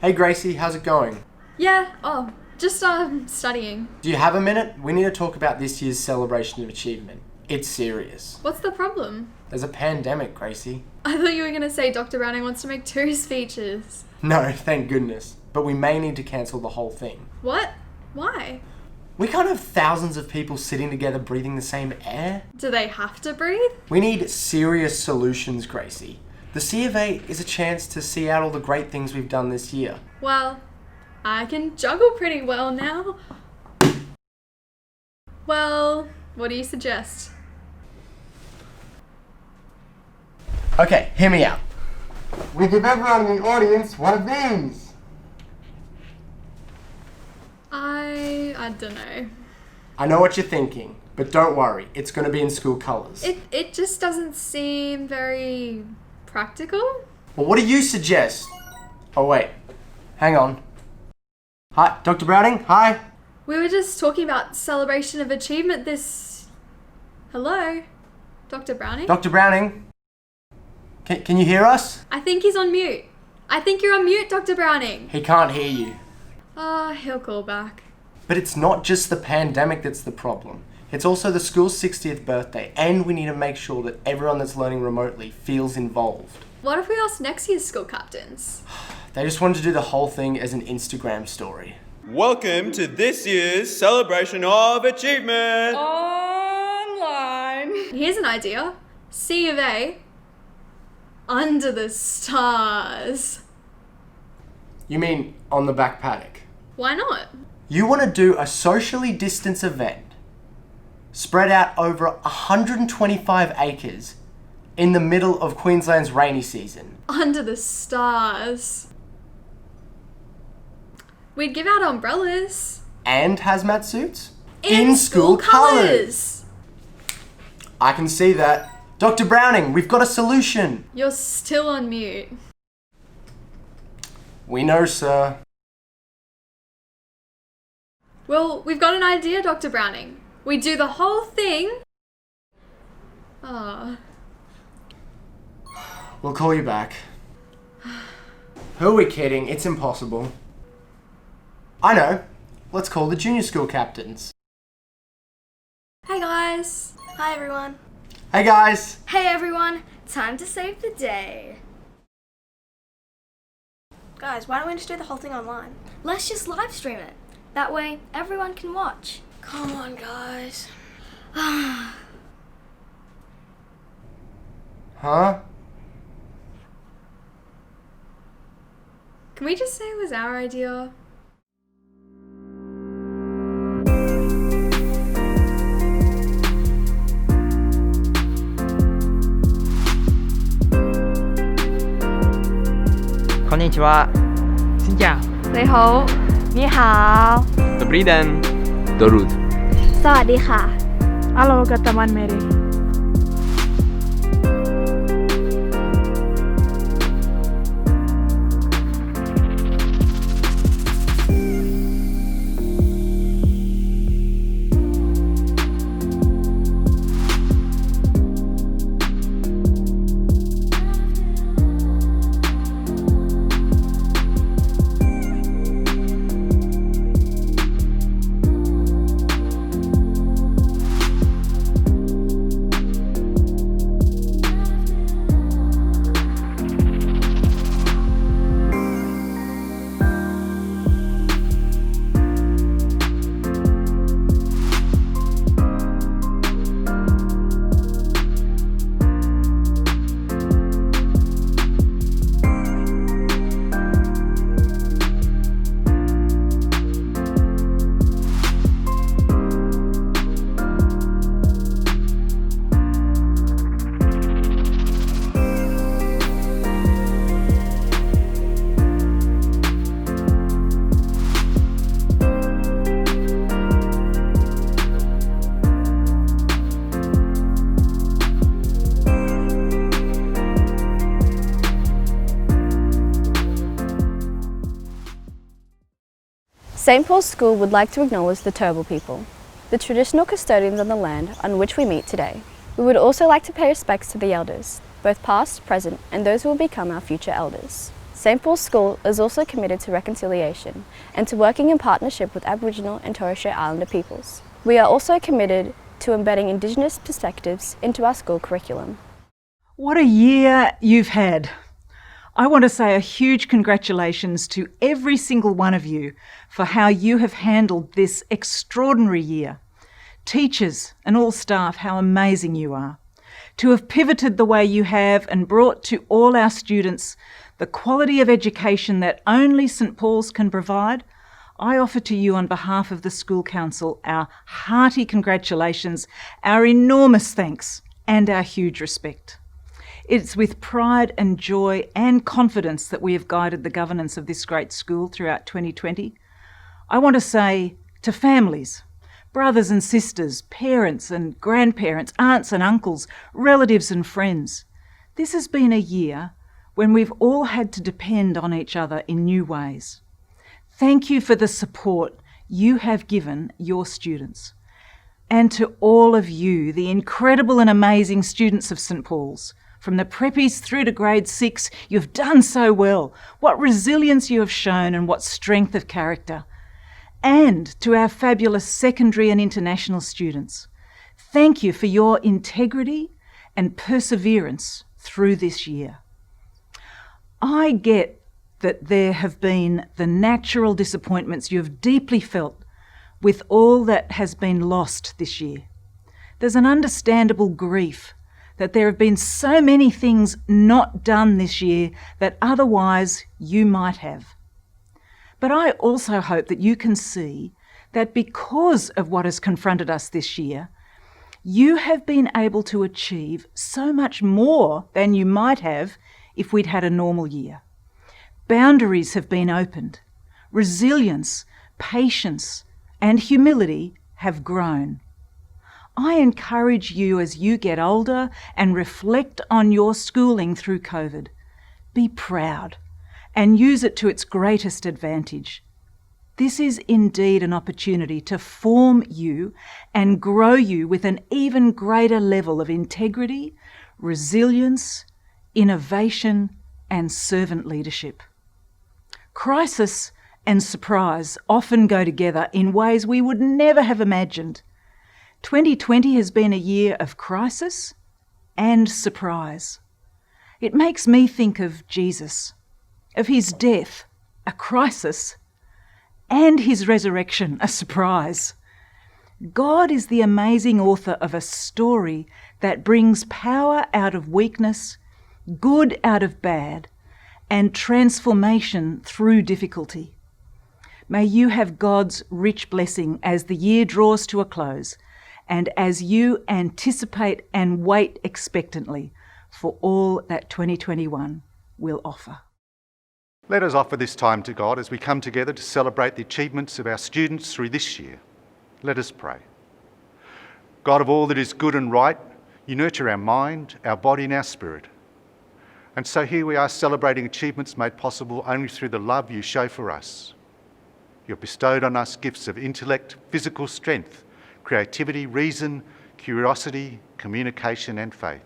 Hey Gracie, how's it going? Yeah, just studying. Do you have a minute? We need to talk about this year's celebration of achievement. It's serious. What's the problem? There's a pandemic, Gracie. I thought you were going to say Dr. Browning wants to make 2 speeches. No, thank goodness. But we may need to cancel the whole thing. What? Why? We can't have thousands of people sitting together breathing the same air. Do they have to breathe? We need serious solutions, Gracie. The C of A is a chance to see out all the great things we've done this year. Well, I can juggle pretty well now. Well, what do you suggest? Okay, hear me out. We give everyone in the audience one of these. I don't know. I know what you're thinking, but don't worry, it's going to be in school colours. It just doesn't seem very practical. Well, what do you suggest? Oh wait, hang on. Hi, Dr. Browning, hi. We were just talking about celebration of achievement Hello? Dr. Browning? Dr. Browning, can you hear us? I think he's on mute. I think you're on mute, Dr. Browning. He can't hear you. He'll call back. But it's not just the pandemic that's the problem. It's also the school's 60th birthday, and we need to make sure that everyone that's learning remotely feels involved. What if we asked next year's school captains? They just wanted to do the whole thing as an Instagram story. Welcome to this year's celebration of achievement. Online. Here's an idea. C of A. Under the stars. You mean on the back paddock? Why not? You want to do a socially distanced event spread out over 125 acres in the middle of Queensland's rainy season. Under the stars. We'd give out umbrellas. And hazmat suits? In school colours. I can see that. Dr. Browning, we've got a solution. You're still on mute. We know, sir. Well, we've got an idea, Dr. Browning. We do the whole thing. We'll call you back. Who are we kidding? It's impossible. I know. Let's call the junior school captains. Hey guys. Hi everyone. Hey guys. Hey everyone. Time to save the day. Guys, why don't we just do the whole thing online? Let's just live stream it. That way, everyone can watch. Come on, guys. Huh? Can we just say it was our idea? Konnichiwa. Xin chào. 你好. 你好. Dobrý den. Dorud. สวัสดีค่ะ Halo teman Mary. St. Paul's School would like to acknowledge the Turrbal people, the traditional custodians of the land on which we meet today. We would also like to pay respects to the elders, both past, present, and those who will become our future elders. St Paul's School is also committed to reconciliation and to working in partnership with Aboriginal and Torres Strait Islander peoples. We are also committed to embedding Indigenous perspectives into our school curriculum. What a year you've had. I want to say a huge congratulations to every single one of you for how you have handled this extraordinary year. Teachers and all staff, how amazing you are. To have pivoted the way you have and brought to all our students the quality of education that only St Paul's can provide, I offer to you on behalf of the School Council our hearty congratulations, our enormous thanks and our huge respect. It's with pride and joy and confidence that we have guided the governance of this great school throughout 2020. I want to say to families, brothers and sisters, parents and grandparents, aunts and uncles, relatives and friends, this has been a year when we've all had to depend on each other in new ways. Thank you for the support you have given your students. And to all of you, the incredible and amazing students of St Paul's, from the preppies through to grade 6, you've done so well. What resilience you have shown and what strength of character. And to our fabulous secondary and international students, thank you for your integrity and perseverance through this year. I get that there have been the natural disappointments you have deeply felt with all that has been lost this year. There's an understandable grief that there have been so many things not done this year that otherwise you might have. But I also hope that you can see that because of what has confronted us this year, you have been able to achieve so much more than you might have if we'd had a normal year. Boundaries have been opened. Resilience, patience, and humility have grown. I encourage you as you get older and reflect on your schooling through COVID. Be proud and use it to its greatest advantage. This is indeed an opportunity to form you and grow you with an even greater level of integrity, resilience, innovation, and servant leadership. Crisis and surprise often go together in ways we would never have imagined. 2020 has been a year of crisis and surprise. It makes me think of Jesus, of his death, a crisis, and his resurrection, a surprise. God is the amazing author of a story that brings power out of weakness, good out of bad, and transformation through difficulty. May you have God's rich blessing as the year draws to a close, and as you anticipate and wait expectantly for all that 2021 will offer. Let us offer this time to God as we come together to celebrate the achievements of our students through this year. Let us pray. God of all that is good and right, you nurture our mind, our body and our spirit. And so here we are celebrating achievements made possible only through the love you show for us. You have bestowed on us gifts of intellect, physical strength, creativity, reason, curiosity, communication and faith.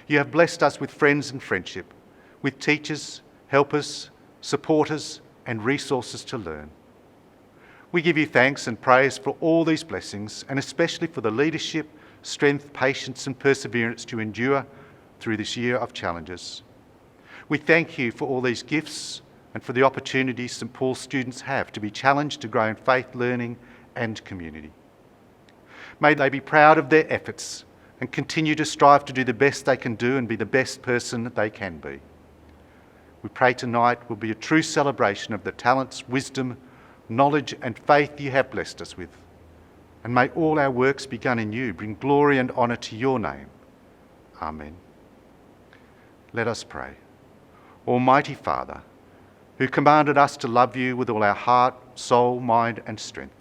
You have blessed us with friends and friendship, with teachers, helpers, supporters and resources to learn. We give you thanks and praise for all these blessings and especially for the leadership, strength, patience and perseverance to endure through this year of challenges. We thank you for all these gifts and for the opportunities St Paul's students have to be challenged to grow in faith, learning and community. May they be proud of their efforts and continue to strive to do the best they can do and be the best person they can be. We pray tonight will be a true celebration of the talents, wisdom, knowledge and faith you have blessed us with. And may all our works begun in you bring glory and honour to your name. Amen. Let us pray. Almighty Father, who commanded us to love you with all our heart, soul, mind and strength,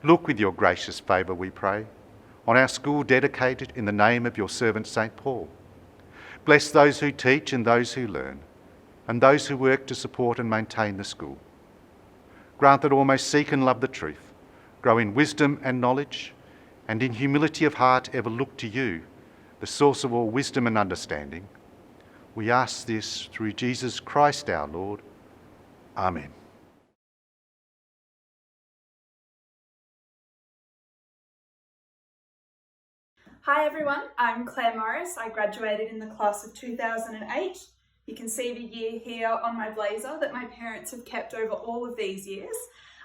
look with your gracious favour, we pray, on our school dedicated in the name of your servant St Paul. Bless those who teach and those who learn, and those who work to support and maintain the school. Grant that all may seek and love the truth, grow in wisdom and knowledge, and in humility of heart ever look to you, the source of all wisdom and understanding. We ask this through Jesus Christ our Lord. Amen. Hi everyone, I'm Claire Morris. I graduated in the class of 2008. You can see the year here on my blazer that my parents have kept over all of these years.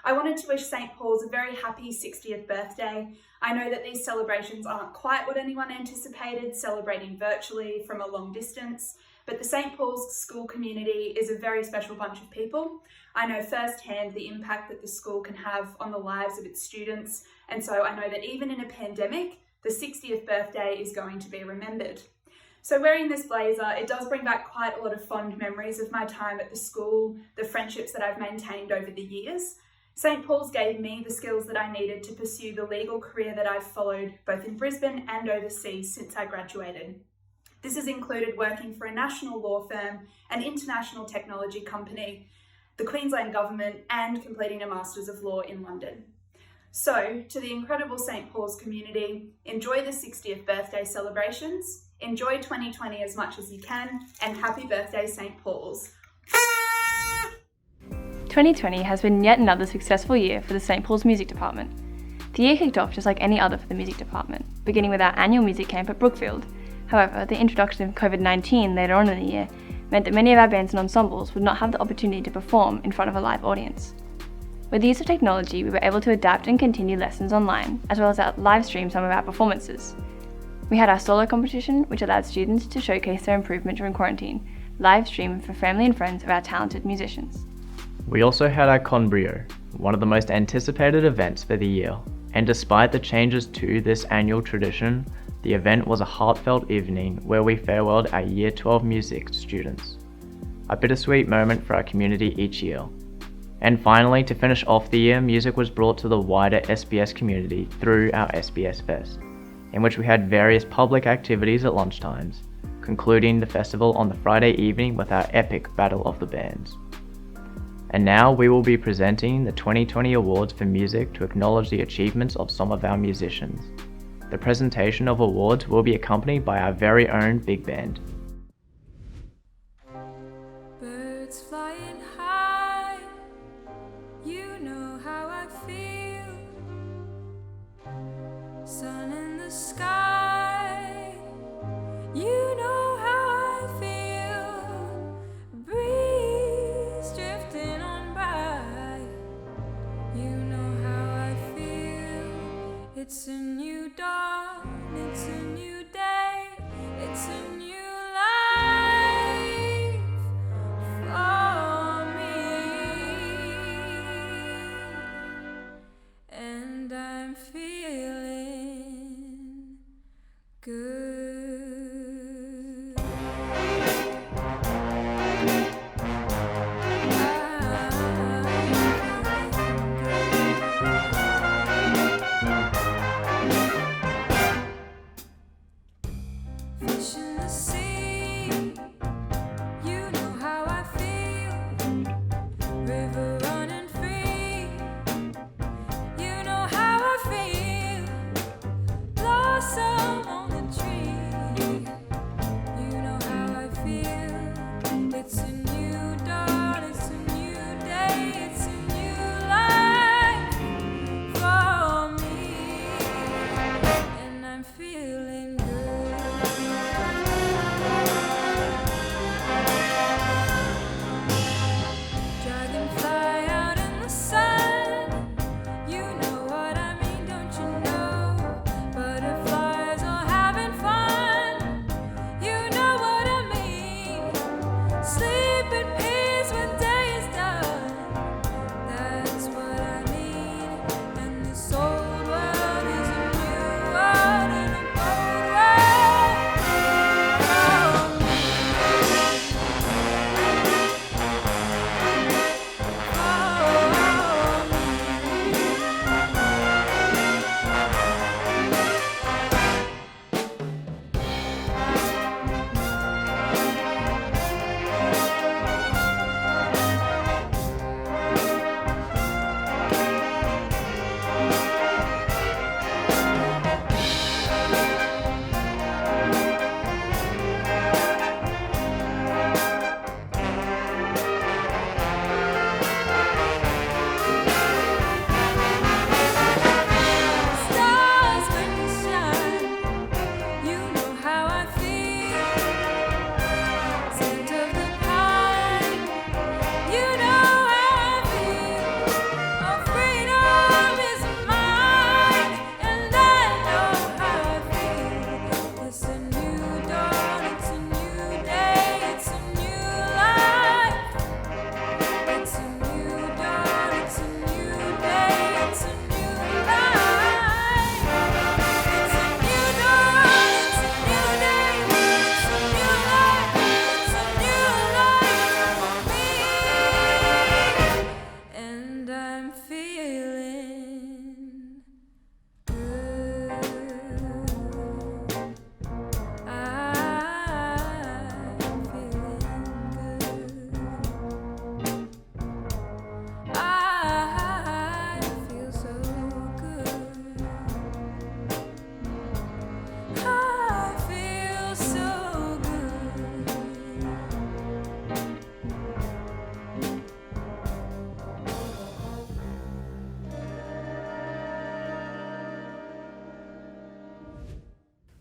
I wanted to wish St Paul's a very happy 60th birthday. I know that these celebrations aren't quite what anyone anticipated, celebrating virtually from a long distance, but the St Paul's school community is a very special bunch of people. I know firsthand the impact that the school can have on the lives of its students, and so I know that even in a pandemic, the 60th birthday is going to be remembered. So wearing this blazer, it does bring back quite a lot of fond memories of my time at the school, the friendships that I've maintained over the years. St Paul's gave me the skills that I needed to pursue the legal career that I've followed both in Brisbane and overseas since I graduated. This has included working for a national law firm, an international technology company, the Queensland Government, and completing a Masters of Law in London. So, to the incredible St Paul's community, enjoy the 60th birthday celebrations, enjoy 2020 as much as you can, and happy birthday St Paul's. 2020 has been yet another successful year for the St Paul's Music Department. The year kicked off just like any other for the music department, beginning with our annual music camp at Brookfield. However, the introduction of COVID-19 later on in the year meant that many of our bands and ensembles would not have the opportunity to perform in front of a live audience. With the use of technology, we were able to adapt and continue lessons online, as well as live stream some of our performances. We had our solo competition, which allowed students to showcase their improvement during quarantine, live streamed for family and friends of our talented musicians. We also had our Conbrio, one of the most anticipated events for the year, and despite the changes to this annual tradition, the event was a heartfelt evening where we farewelled our Year 12 music students. A bittersweet moment for our community each year. And finally, to finish off the year, music was brought to the wider SBS community through our SBS Fest, in which we had various public activities at lunchtimes, concluding the festival on the Friday evening with our epic Battle of the Bands. And now we will be presenting the 2020 Awards for Music to acknowledge the achievements of some of our musicians. The presentation of awards will be accompanied by our very own big band. Birds flying high, you know how I feel. Sun in the sky, you know how I feel. Breeze drifting on by, you know how I feel. It's a new dawn, it's a new day, it's a new life for me. And I'm feeling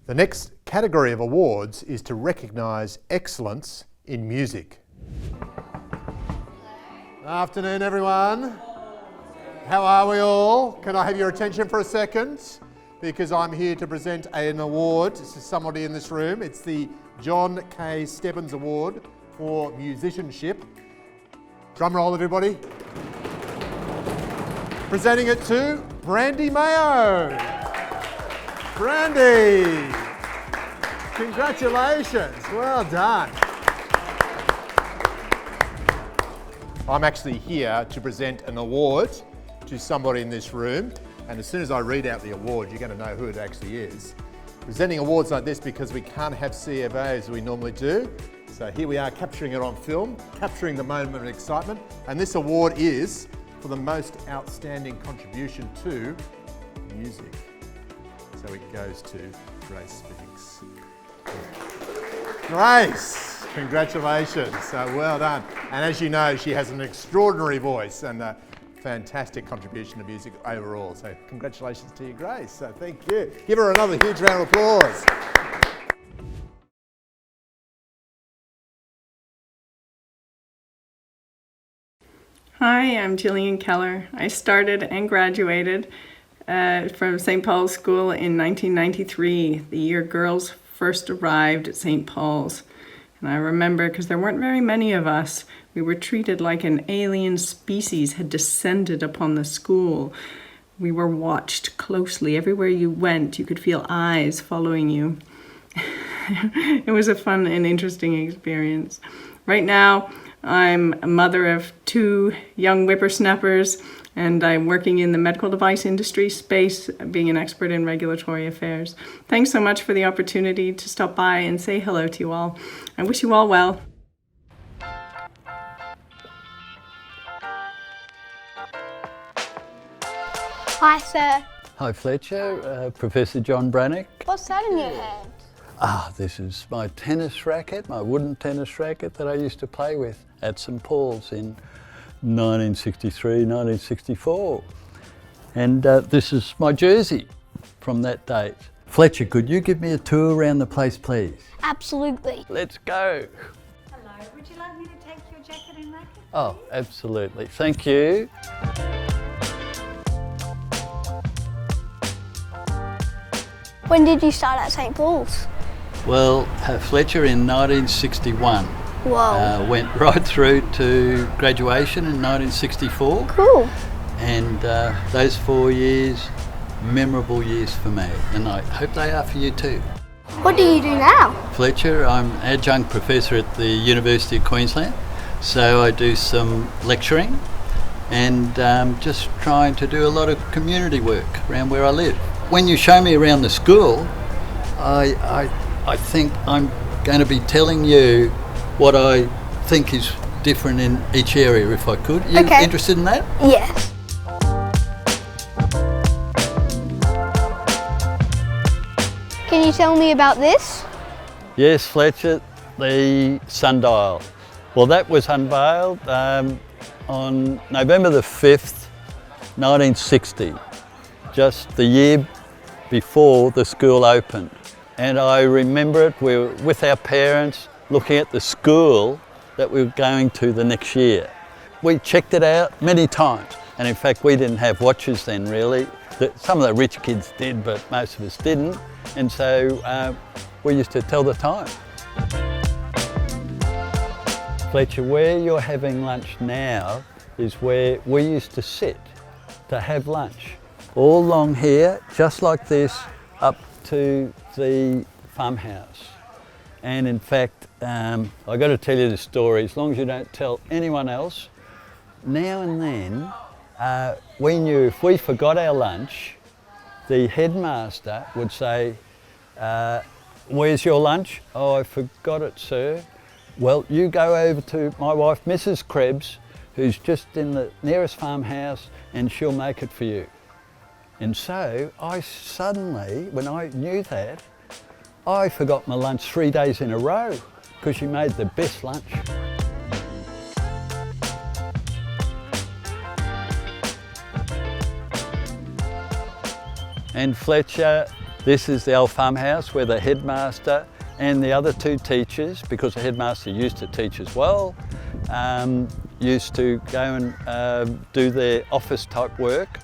The next category of awards is to recognise excellence in music. Afternoon, everyone. How are we all? Can I have your attention for a second? Because I'm here to present an award to somebody in this room. It's the John K. Stebbins Award for Musicianship. Drum roll, everybody. Presenting it to Brandy Mayo. Brandy, congratulations, well done. I'm actually here to present an award to somebody in this room, and as soon as I read out the award, you're going to know who it actually is. Presenting awards like this because we can't have CFA as we normally do. So here we are capturing it on film, capturing the moment of excitement, and this award is for the most outstanding contribution to music. So it goes to Grace Spinks. Grace, congratulations, well done. And as you know, she has an extraordinary voice and a fantastic contribution to music overall. So congratulations to you, Grace. So thank you. Give her another huge round of applause. Hi, I'm Gillian Keller. I started and graduated from St. Paul's School in 1993, the year girls first arrived at St. Paul's. And I remember, because there weren't very many of us, we were treated like an alien species had descended upon the school. We were watched closely. Everywhere you went, you could feel eyes following you. It was a fun and interesting experience. Right now, I'm a mother of 2 young whippersnappers, and I'm working in the medical device industry space, being an expert in regulatory affairs. Thanks so much for the opportunity to stop by and say hello to you all. I wish you all well. Hi, sir. Hi, Fletcher. Professor John Brannock. What's that in your hand? This is my tennis racket, my wooden tennis racket that I used to play with at St. Paul's in 1963, 1964. And this is my jersey from that date. Fletcher, could you give me a tour around the place, please? Absolutely. Let's go. Hello, would you like me to take your jacket and racket? Oh, absolutely. Thank you. When did you start at St. Paul's? Well, Fletcher in 1961. Whoa. Went right through to graduation in 1964. Cool. And those 4 years, memorable years for me, and I hope they are for you too. What do you do now? Fletcher, I'm adjunct professor at the University of Queensland, so I do some lecturing and just trying to do a lot of community work around where I live. When you show me around the school, I think I'm going to be telling you what I think is different in each area, if I could. You interested in that? Yes. Can you tell me about this? Yes, Fletcher, the sundial. Well, that was unveiled on November the 5th, 1960, just the year before the school opened. And I remember it, we were with our parents looking at the school that we were going to the next year. We checked it out many times, and in fact we didn't have watches then really. Some of the rich kids did, but most of us didn't, and so we used to tell the time. Fletcher, where you're having lunch now is where we used to sit to have lunch. All along here, just like this, up to the farmhouse. And in fact, I've got to tell you the story, as long as you don't tell anyone else. Now and then, we knew if we forgot our lunch, the headmaster would say, where's your lunch? Oh, I forgot it, sir. Well, you go over to my wife, Mrs. Krebs, who's just in the nearest farmhouse, and she'll make it for you. And so I suddenly, when I knew that, I forgot my lunch 3 days in a row because she made the best lunch. And Fletcher, This is the old farmhouse where the headmaster and the other two teachers, because the headmaster used to teach as well, used to go and do their office type work.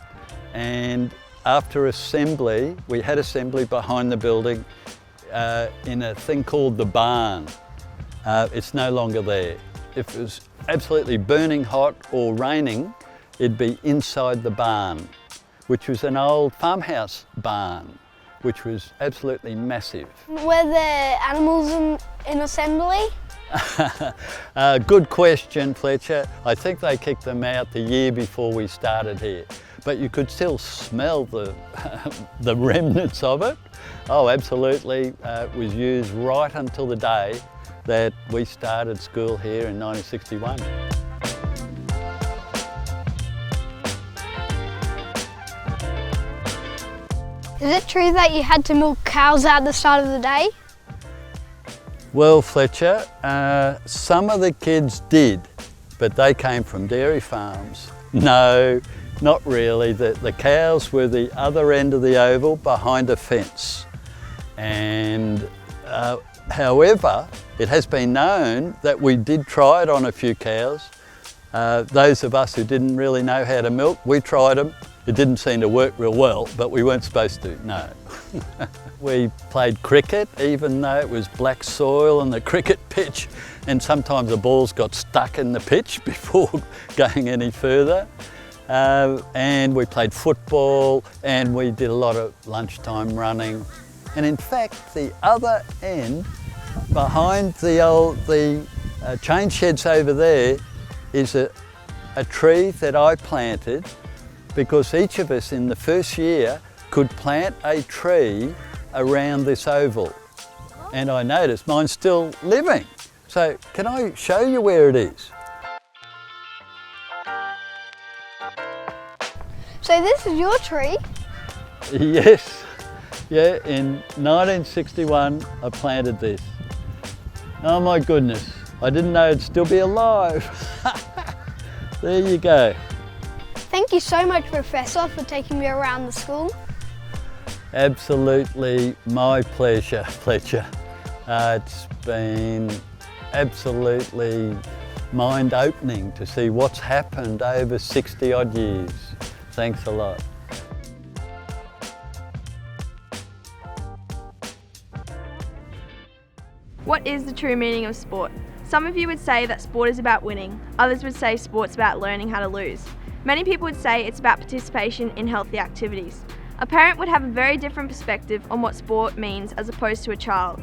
And after assembly, we had assembly behind the building in a thing called the barn. It's no longer there. If it was absolutely burning hot or raining, it'd be inside the barn, which was an old farmhouse barn, which was absolutely massive. Were there animals in assembly? Good question, Fletcher. I think they kicked them out the year before we started here, but you could still smell the, the remnants of it. Oh, absolutely. It was used right until the day that we started school here in 1961. Is it true that you had to milk cows at the start of the day? Well, Fletcher, some of the kids did, but they came from dairy farms. No, not really. The cows were the other end of the oval behind a fence. And however, it has been known that we did try it on a few cows. Those of us who didn't really know how to milk, we tried them. It didn't seem to work real well, but we weren't supposed to, no. We played cricket, even though it was black soil on the cricket pitch, and sometimes the balls got stuck in the pitch before going any further. And we played football, and we did a lot of lunchtime running. And in fact, the other end, behind the chain sheds over there, is a tree that I planted, because each of us in the first year could plant a tree around this oval. And I noticed mine's still living. So can I show you where it is? So this is your tree? Yes. Yeah, in 1961 I planted this. Oh my goodness, I didn't know it'd still be alive. There you go. Thank you so much, Professor, for taking me around the school. Absolutely my pleasure, Fletcher. It's been absolutely mind-opening to see what's happened over 60 odd years. Thanks a lot. What is the true meaning of sport? Some of you would say that sport is about winning. Others would say sport's about learning how to lose. Many people would say it's about participation in healthy activities. A parent would have a very different perspective on what sport means as opposed to a child.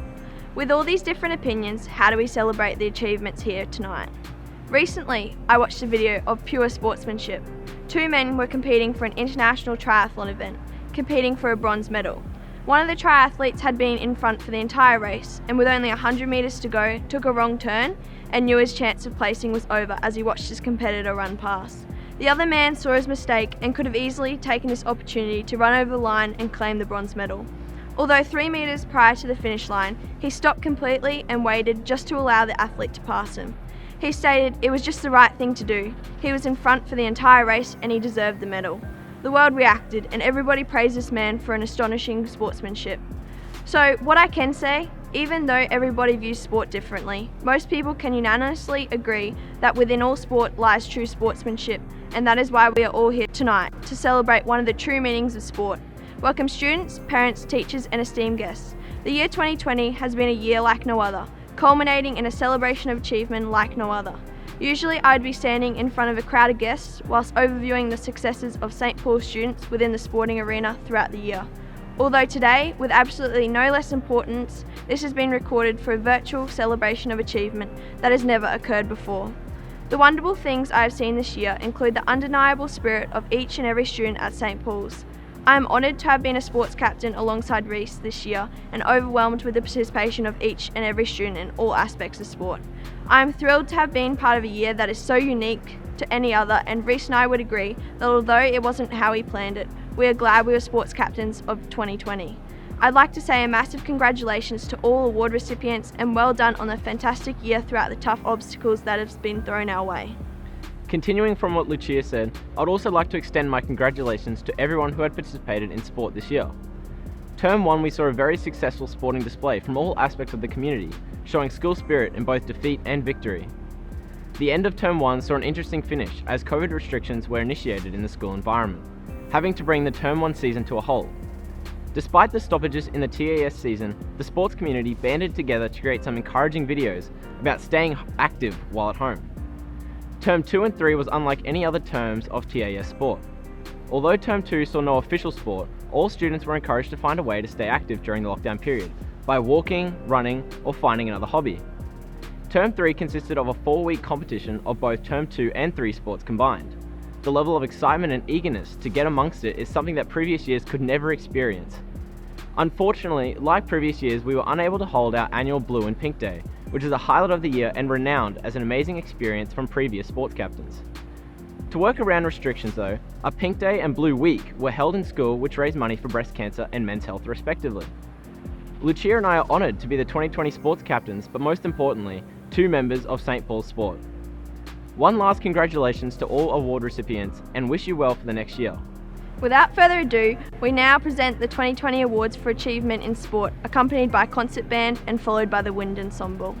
With all these different opinions, how do we celebrate the achievements here tonight? Recently, I watched a video of pure sportsmanship. Two men were competing for an international triathlon event, competing for a bronze medal. One of the triathletes had been in front for the entire race, and with only 100 metres to go, took a wrong turn and knew his chance of placing was over as he watched his competitor run past. The other man saw his mistake and could have easily taken this opportunity to run over the line and claim the bronze medal. Although 3 metres prior to the finish line, he stopped completely and waited just to allow the athlete to pass him. He stated it was just the right thing to do. He was in front for the entire race and he deserved the medal. The world reacted and everybody praised this man for an astonishing sportsmanship. So what I can say, even though everybody views sport differently, most people can unanimously agree that within all sport lies true sportsmanship, and that is why we are all here tonight, to celebrate one of the true meanings of sport. Welcome students, parents, teachers and esteemed guests. The year 2020 has been a year like no other, culminating in a celebration of achievement like no other. Usually I'd be standing in front of a crowd of guests whilst overviewing the successes of St. Paul's students within the sporting arena throughout the year. Although today, with absolutely no less importance, this has been recorded for a virtual celebration of achievement that has never occurred before. The wonderful things I have seen this year include the undeniable spirit of each and every student at St. Paul's. I am honoured to have been a sports captain alongside Reese this year and overwhelmed with the participation of each and every student in all aspects of sport. I am thrilled to have been part of a year that is so unique to any other, and Reese and I would agree that although it wasn't how we planned it, we are glad we were sports captains of 2020. I'd like to say a massive congratulations to all award recipients and well done on a fantastic year throughout the tough obstacles that have been thrown our way. Continuing from what Lucia said, I'd also like to extend my congratulations to everyone who had participated in sport this year. Term 1 we saw a very successful sporting display from all aspects of the community, showing school spirit in both defeat and victory. The end of Term 1 saw an interesting finish as COVID restrictions were initiated in the school environment, having to bring the Term 1 season to a halt. Despite the stoppages in the TAS season, the sports community banded together to create some encouraging videos about staying active while at home. Term 2 and 3 was unlike any other terms of TAS sport. Although Term 2 saw no official sport, all students were encouraged to find a way to stay active during the lockdown period by walking, running, or finding another hobby. Term 3 consisted of a 4-week competition of both Term 2 and 3 sports combined. The level of excitement and eagerness to get amongst it is something that previous years could never experience. Unfortunately, like previous years, we were unable to hold our annual Blue and Pink Day, which is a highlight of the year and renowned as an amazing experience from previous sports captains. To work around restrictions though, a Pink Day and Blue Week were held in school which raised money for breast cancer and men's health respectively. Lucia and I are honoured to be the 2020 sports captains, but most importantly, 2 members of St. Paul's Sport. One last congratulations to all award recipients and wish you well for the next year. Without further ado, we now present the 2020 Awards for Achievement in Sport, accompanied by concert band and followed by the wind ensemble.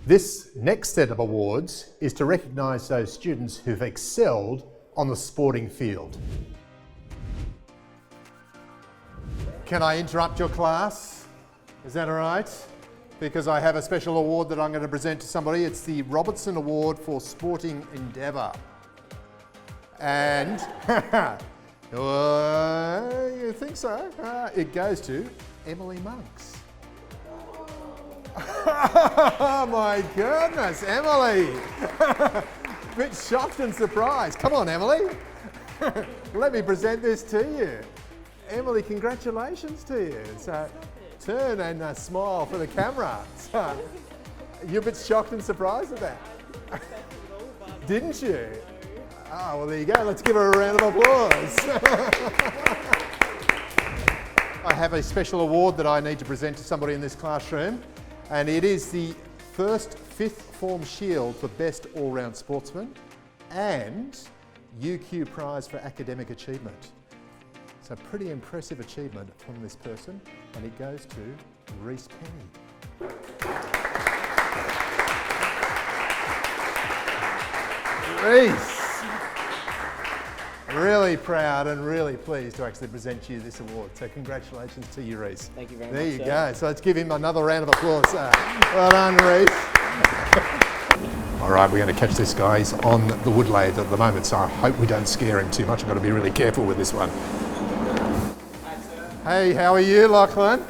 This next set of awards is to recognise those students who've excelled on the sporting field. Can I interrupt your class? Is that all right? Because I have a special award that I'm going to present to somebody. It's the Robertson Award for Sporting Endeavour. And, you think so? It goes to Emily Monks. Oh my goodness, Emily! Bit shocked and surprised. Come on, Emily. Let me present this to you. Emily, congratulations to you. So turn and smile for the camera. So, you're a bit shocked and surprised at that. Didn't you? Oh, well, there you go. Let's give her a round of applause. I have a special award that I need to present to somebody in this classroom, and it is the first fifth form shield for Best All-Round Sportsman and UQ Prize for Academic Achievement. It's a pretty impressive achievement from this person, and it goes to Reese Penny. Reese! Really proud and really pleased to actually present you this award. So congratulations to you, Reese. Thank you very There much. you go. So let's give him another round of applause. Well done, Reese. All right, we're going to catch this guy. He's on the wood lathe at the moment, so I hope we don't scare him too much. I've got to be really careful with this one. Hey, how are you, Lachlan?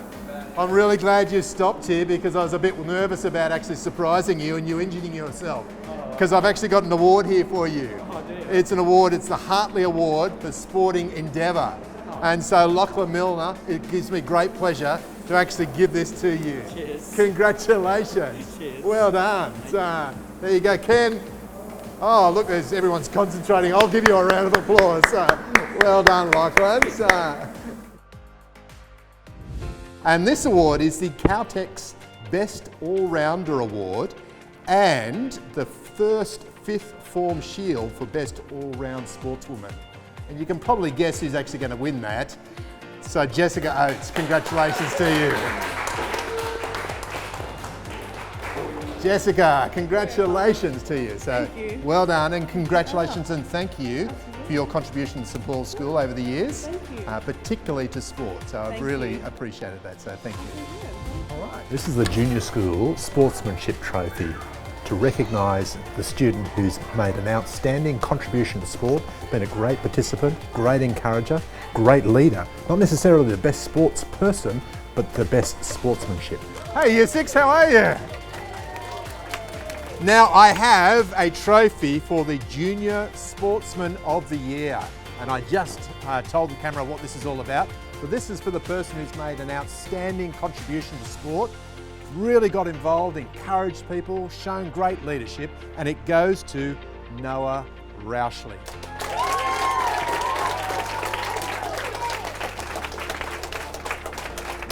I'm really glad you stopped here because I was a bit nervous about actually surprising you and you injuring yourself. Because I've actually got an award here for you. It's an award, it's the Hartley Award for Sporting Endeavour. And so Lachlan Milner, it gives me great pleasure to actually give this to you. Cheers. Congratulations. Cheers. Well done. So, there you go, Ken. Oh, look, everyone's concentrating. I'll give you a round of applause. Well done, Lachlan. And this award is the Caltex Best All-Rounder Award and the first fifth form shield for Best All-Round Sportswoman. And you can probably guess who's actually going to win that. So Jessica Oates, congratulations to you. Jessica, congratulations to you. So Thank you. well done and congratulations and thank you for your contribution to St Paul's School over the years, particularly to sport. So I've really appreciated that, so thank you. All right. This is the Junior School Sportsmanship Trophy to recognise the student who's made an outstanding contribution to sport, been a great participant, great encourager, great leader. Not necessarily the best sports person, but the best sportsmanship. Hey, Year 6, how are you? Now I have a trophy for the Junior Sportsman of the Year, and I just told the camera what this is all about. But this is for the person who's made an outstanding contribution to sport, really got involved, encouraged people, shown great leadership, and it goes to Noah Roushley.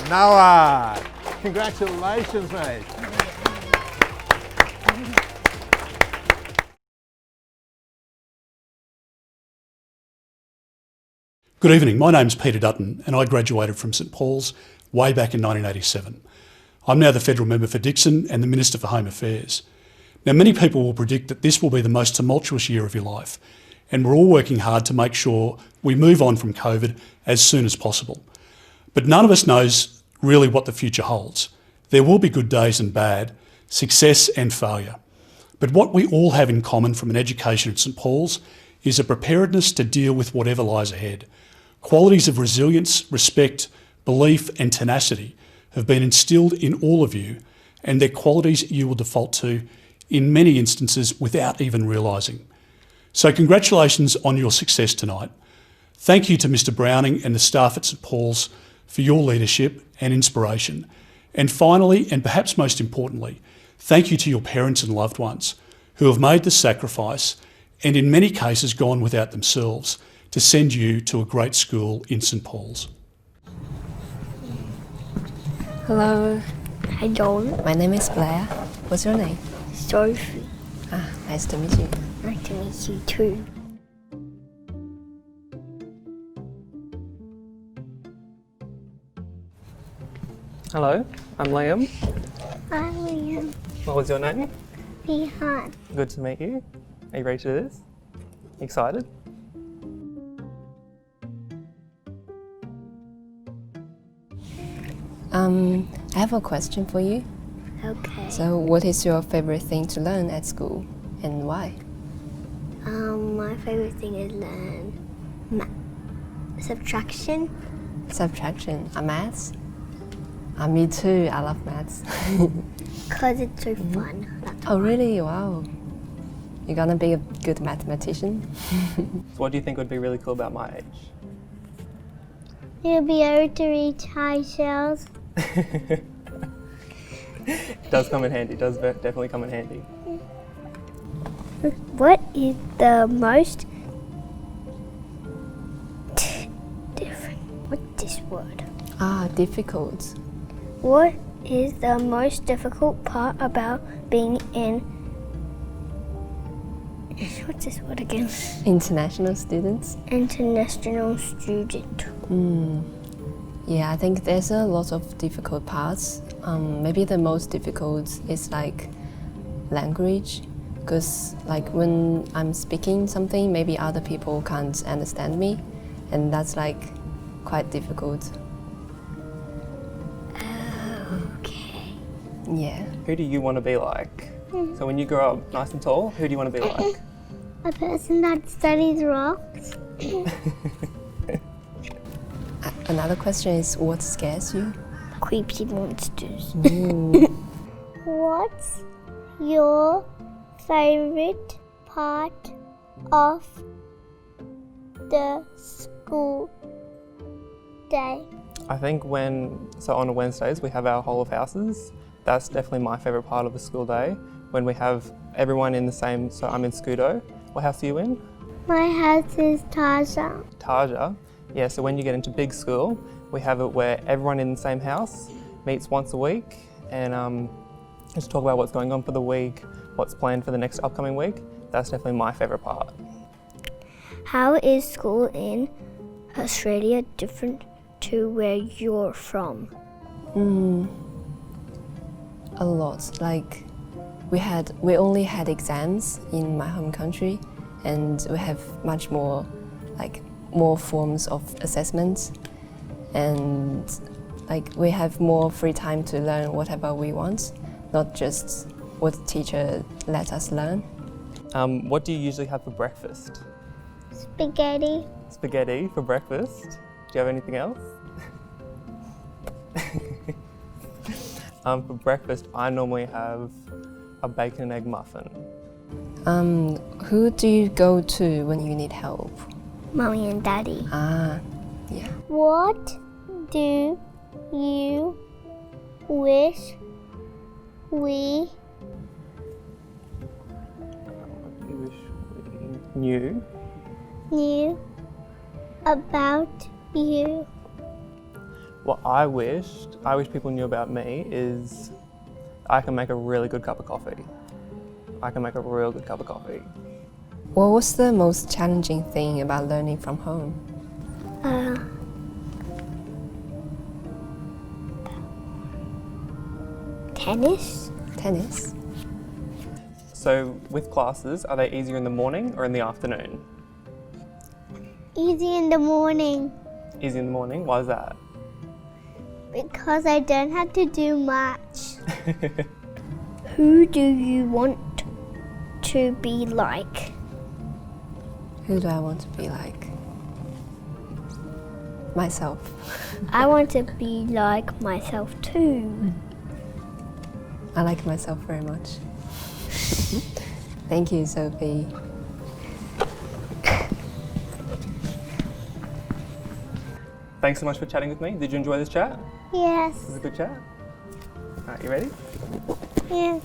Noah, congratulations, mate. Good evening, my name's Peter Dutton and I graduated from St Paul's way back in 1987. I'm now the Federal Member for Dixon and the Minister for Home Affairs. Now many people will predict that this will be the most tumultuous year of your life and we're all working hard to make sure we move on from COVID as soon as possible. But none of us knows really what the future holds. There will be good days and bad, success and failure. But what we all have in common from an education at St Paul's is a preparedness to deal with whatever lies ahead. Qualities of resilience, respect, belief and tenacity have been instilled in all of you, and they're qualities you will default to in many instances without even realising. So congratulations on your success tonight. Thank you to Mr Browning and the staff at St Paul's for your leadership and inspiration. And finally, and perhaps most importantly, thank you to your parents and loved ones who have made the sacrifice and in many cases gone without themselves to send you to a great school in St Paul's. Hello. Hi, Joel. My name is Blair. What's your name? Sophie. Nice to meet you. Nice to meet you too. Hello, I'm Liam. Hi, Liam. What was your name? Bihan. Good to meet you. Are you ready to do this? Excited? I have a question for you. Okay. So, what is your favorite thing to learn at school and why? My favorite thing is learn subtraction. Subtraction. Maths? Me too. I love maths. Because it's so fun. Oh, really? Wow. You're gonna be a good mathematician? So what do you think would be really cool about my age? You'll be able to reach high shells. It does come in handy, does definitely come in handy. What is the most different? What's this word? Difficult. What is the most difficult part about being in? What's this word again? International students? International student. Yeah, I think there's a lot of difficult parts. Maybe the most difficult is like language, because like when I'm speaking something, maybe other people can't understand me, and that's like quite difficult. Okay. Yeah. Who do you want to be like? So when you grow up nice and tall, who do you want to be like? A person that studies rocks. Another question is, what scares you? Creepy monsters. Ooh. What's your favorite part of the school day? I think on Wednesdays we have our Whole of Houses. That's definitely my favourite part of the school day, when we have everyone in the same, so I'm in Scudo. What house are you in? My house is Taja. Taja. Yeah, so when you get into big school, we have it where everyone in the same house meets once a week and just talk about what's going on for the week, what's planned for the next upcoming week. That's definitely my favourite part. How is school in Australia different to where you're from? A lot. Like we only had exams in my home country, and we have much more forms of assessments, and like we have more free time to learn whatever we want, not just what the teacher let us learn. What do you usually have for breakfast? Spaghetti. Spaghetti for breakfast. Do you have anything else? For breakfast, I normally have a bacon and egg muffin. Who do you go to when you need help? Mommy and Daddy. Yeah. What do you wish we Knew about you? What I wish people knew about me is I can make a really good cup of coffee. I can make a real good cup of coffee. What was the most challenging thing about learning from home? Tennis. Tennis? So with classes, are they easier in the morning or in the afternoon? Easy in the morning. Easy in the morning? Why is that? Because I don't have to do much. Who do you want to be like? Who do I want to be like? Myself. I want to be like myself too. I like myself very much. Thank you, Sophie. Thanks so much for chatting with me. Did you enjoy this chat? Yes. This is a good chat. All right, you ready? Yeah.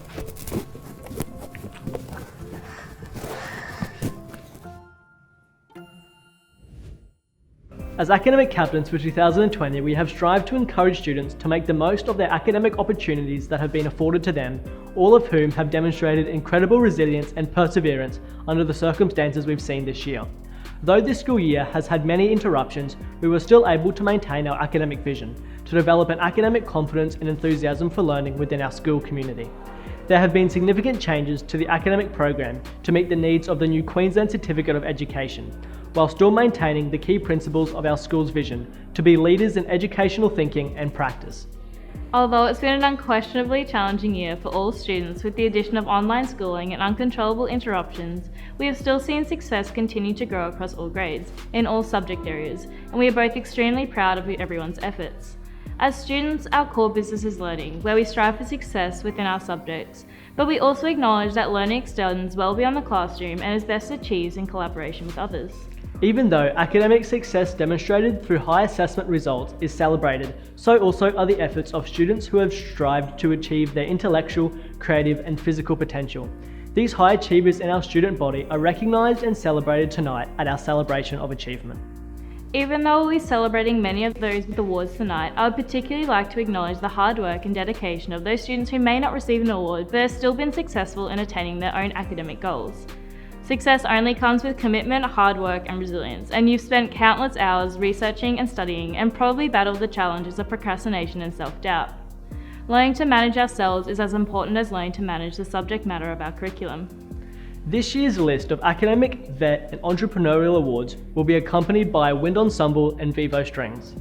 As academic captains for 2020, we have strived to encourage students to make the most of their academic opportunities that have been afforded to them, all of whom have demonstrated incredible resilience and perseverance under the circumstances we've seen this year. Though this school year has had many interruptions, we were still able to maintain our academic vision, to develop an academic confidence and enthusiasm for learning within our school community. There have been significant changes to the academic program to meet the needs of the new Queensland Certificate of Education, while still maintaining the key principles of our school's vision to be leaders in educational thinking and practice. Although it's been an unquestionably challenging year for all students with the addition of online schooling and uncontrollable interruptions, we have still seen success continue to grow across all grades, in all subject areas, and we are both extremely proud of everyone's efforts. As students, our core business is learning, where we strive for success within our subjects, but we also acknowledge that learning extends well beyond the classroom and is best achieved in collaboration with others. Even though academic success demonstrated through high assessment results is celebrated, so also are the efforts of students who have strived to achieve their intellectual, creative and physical potential. These high achievers in our student body are recognised and celebrated tonight at our celebration of achievement. Even though we'll be celebrating many of those with awards tonight, I would particularly like to acknowledge the hard work and dedication of those students who may not receive an award but have still been successful in attaining their own academic goals. Success only comes with commitment, hard work and resilience, and you've spent countless hours researching and studying and probably battled the challenges of procrastination and self-doubt. Learning to manage ourselves is as important as learning to manage the subject matter of our curriculum. This year's list of academic, vet and entrepreneurial awards will be accompanied by Wind Ensemble and Vivo Strings.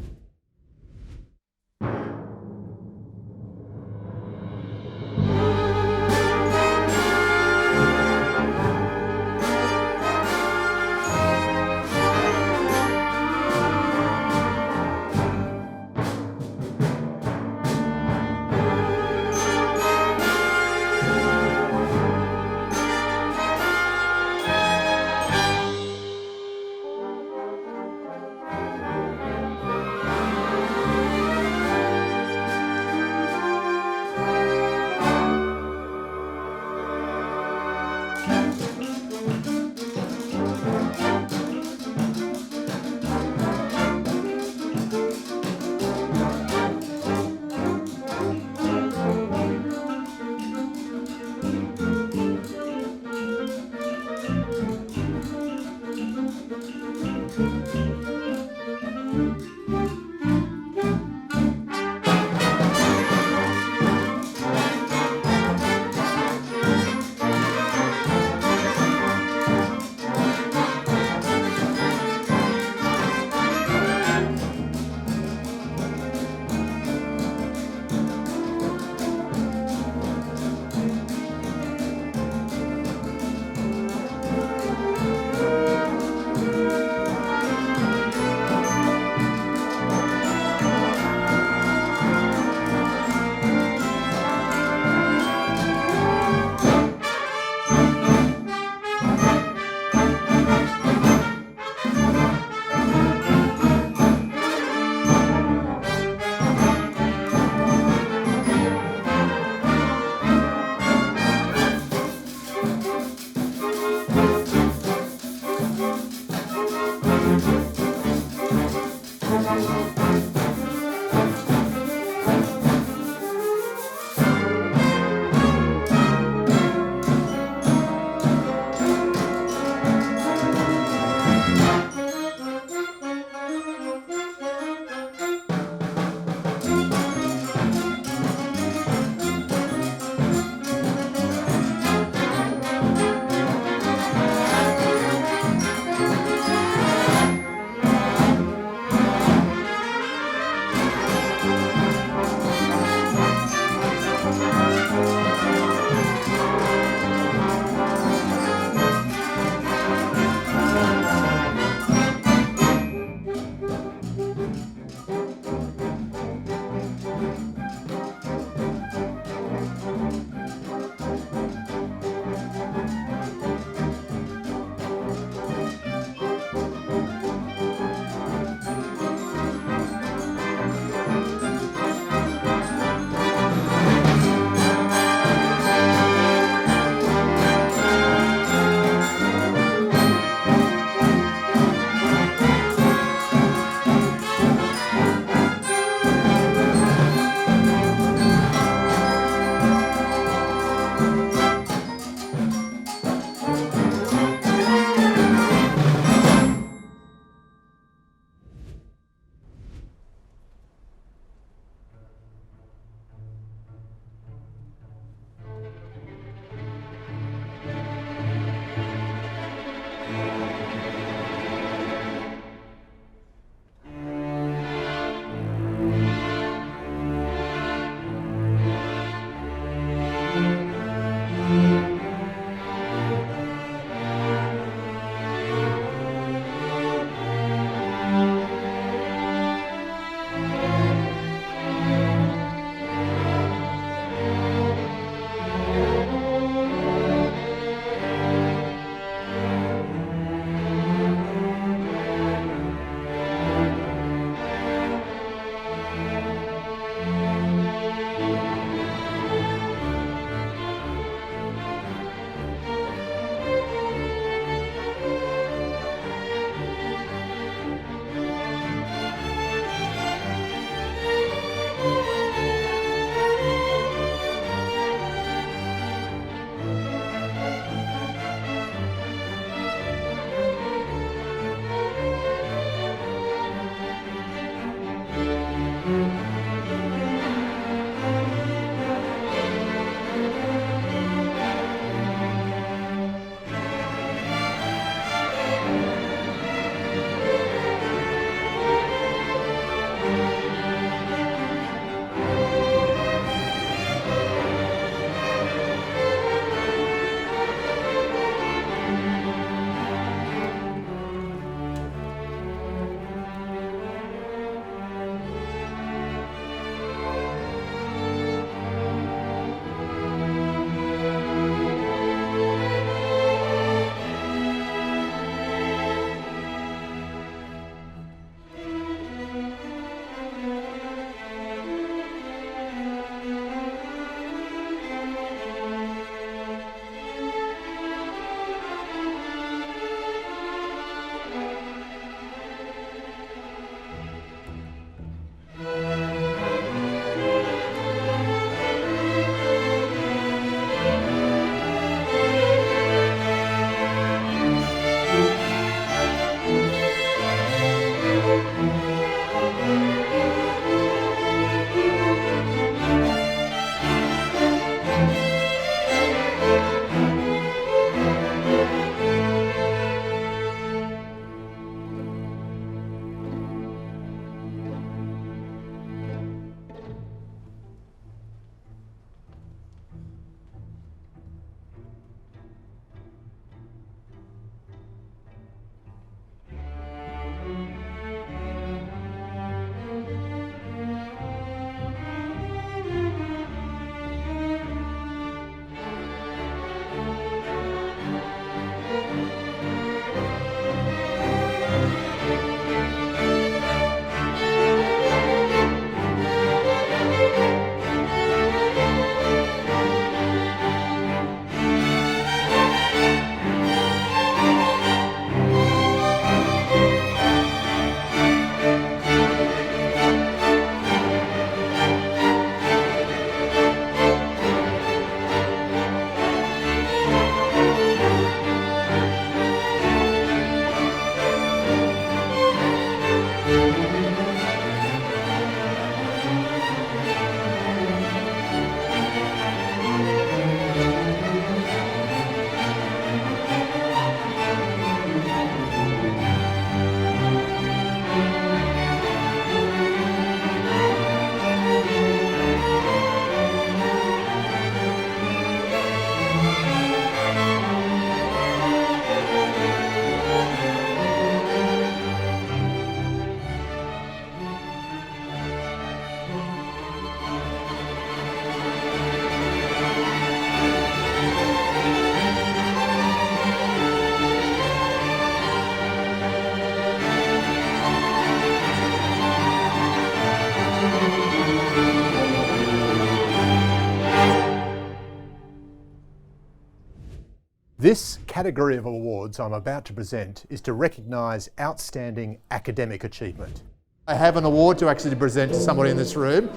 This category of awards I'm about to present is to recognise outstanding academic achievement. I have an award to actually present to somebody in this room.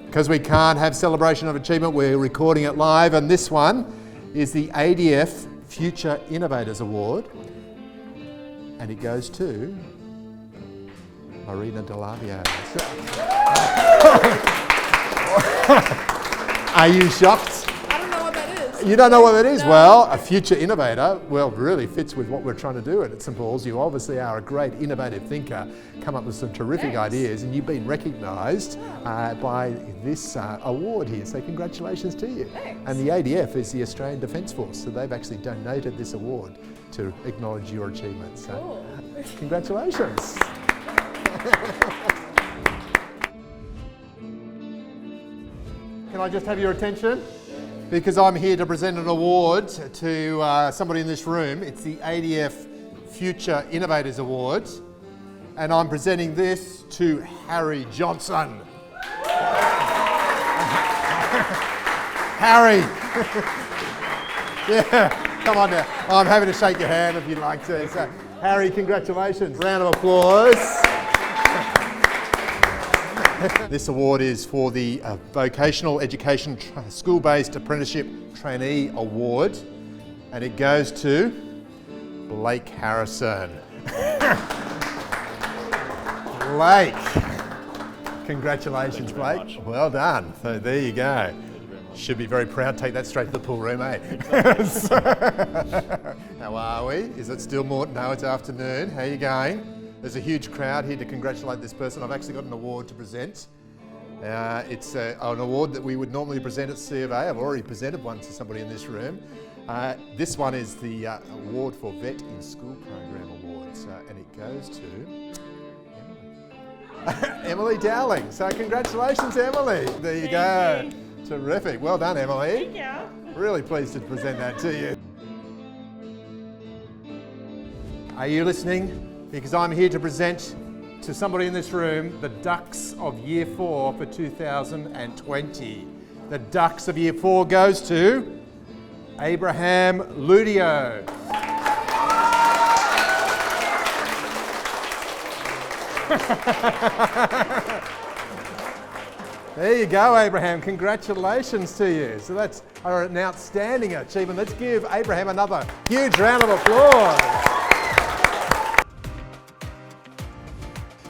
Because we can't have celebration of achievement, we're recording it live, and this one is the ADF Future Innovators Award, and it goes to Marina Delavio. Are you shocked? I don't know what that is. You don't know what that is? No. Well, a future innovator, well, really fits with what we're trying to do at St Paul's. You obviously are a great innovative thinker, come up with some terrific ideas, and you've been recognised by this award here. So congratulations to you. Thanks. And the ADF is the Australian Defence Force, so they've actually donated this award to acknowledge your achievements. So Cool. congratulations. Can I just have your attention? Because I'm here to present an award to somebody in this room. It's the ADF Future Innovators Awards. And I'm presenting this to Harry Johnson. Harry! Yeah, come on now. I'm happy to shake your hand if you'd like to. So, Harry, congratulations. Round of applause. This award is for the Vocational Education School-Based Apprenticeship Trainee Award, and it goes to Blake Harrison. Blake, congratulations, Blake. Well done. So there you go. Should be very proud. Take that straight to the pool room, eh? How are we? Is it still morning? No, it's afternoon. How are you going? There's a huge crowd here to congratulate this person. I've actually got an award to present. It's an award that we would normally present at C of A. I've already presented one to somebody in this room. This one is the Award for Vet in School Program Awards, and it goes to Emily Dowling. So congratulations, Emily. There you go. Terrific. Well done, Emily. Thank you. Really pleased to present that to you. Are you listening? Because I'm here to present to somebody in this room the Ducks of Year 4 for 2020. The Ducks of Year 4 goes to Abraham Ludio. There you go, Abraham. Congratulations to you. So that's an outstanding achievement. Let's give Abraham another huge round of applause.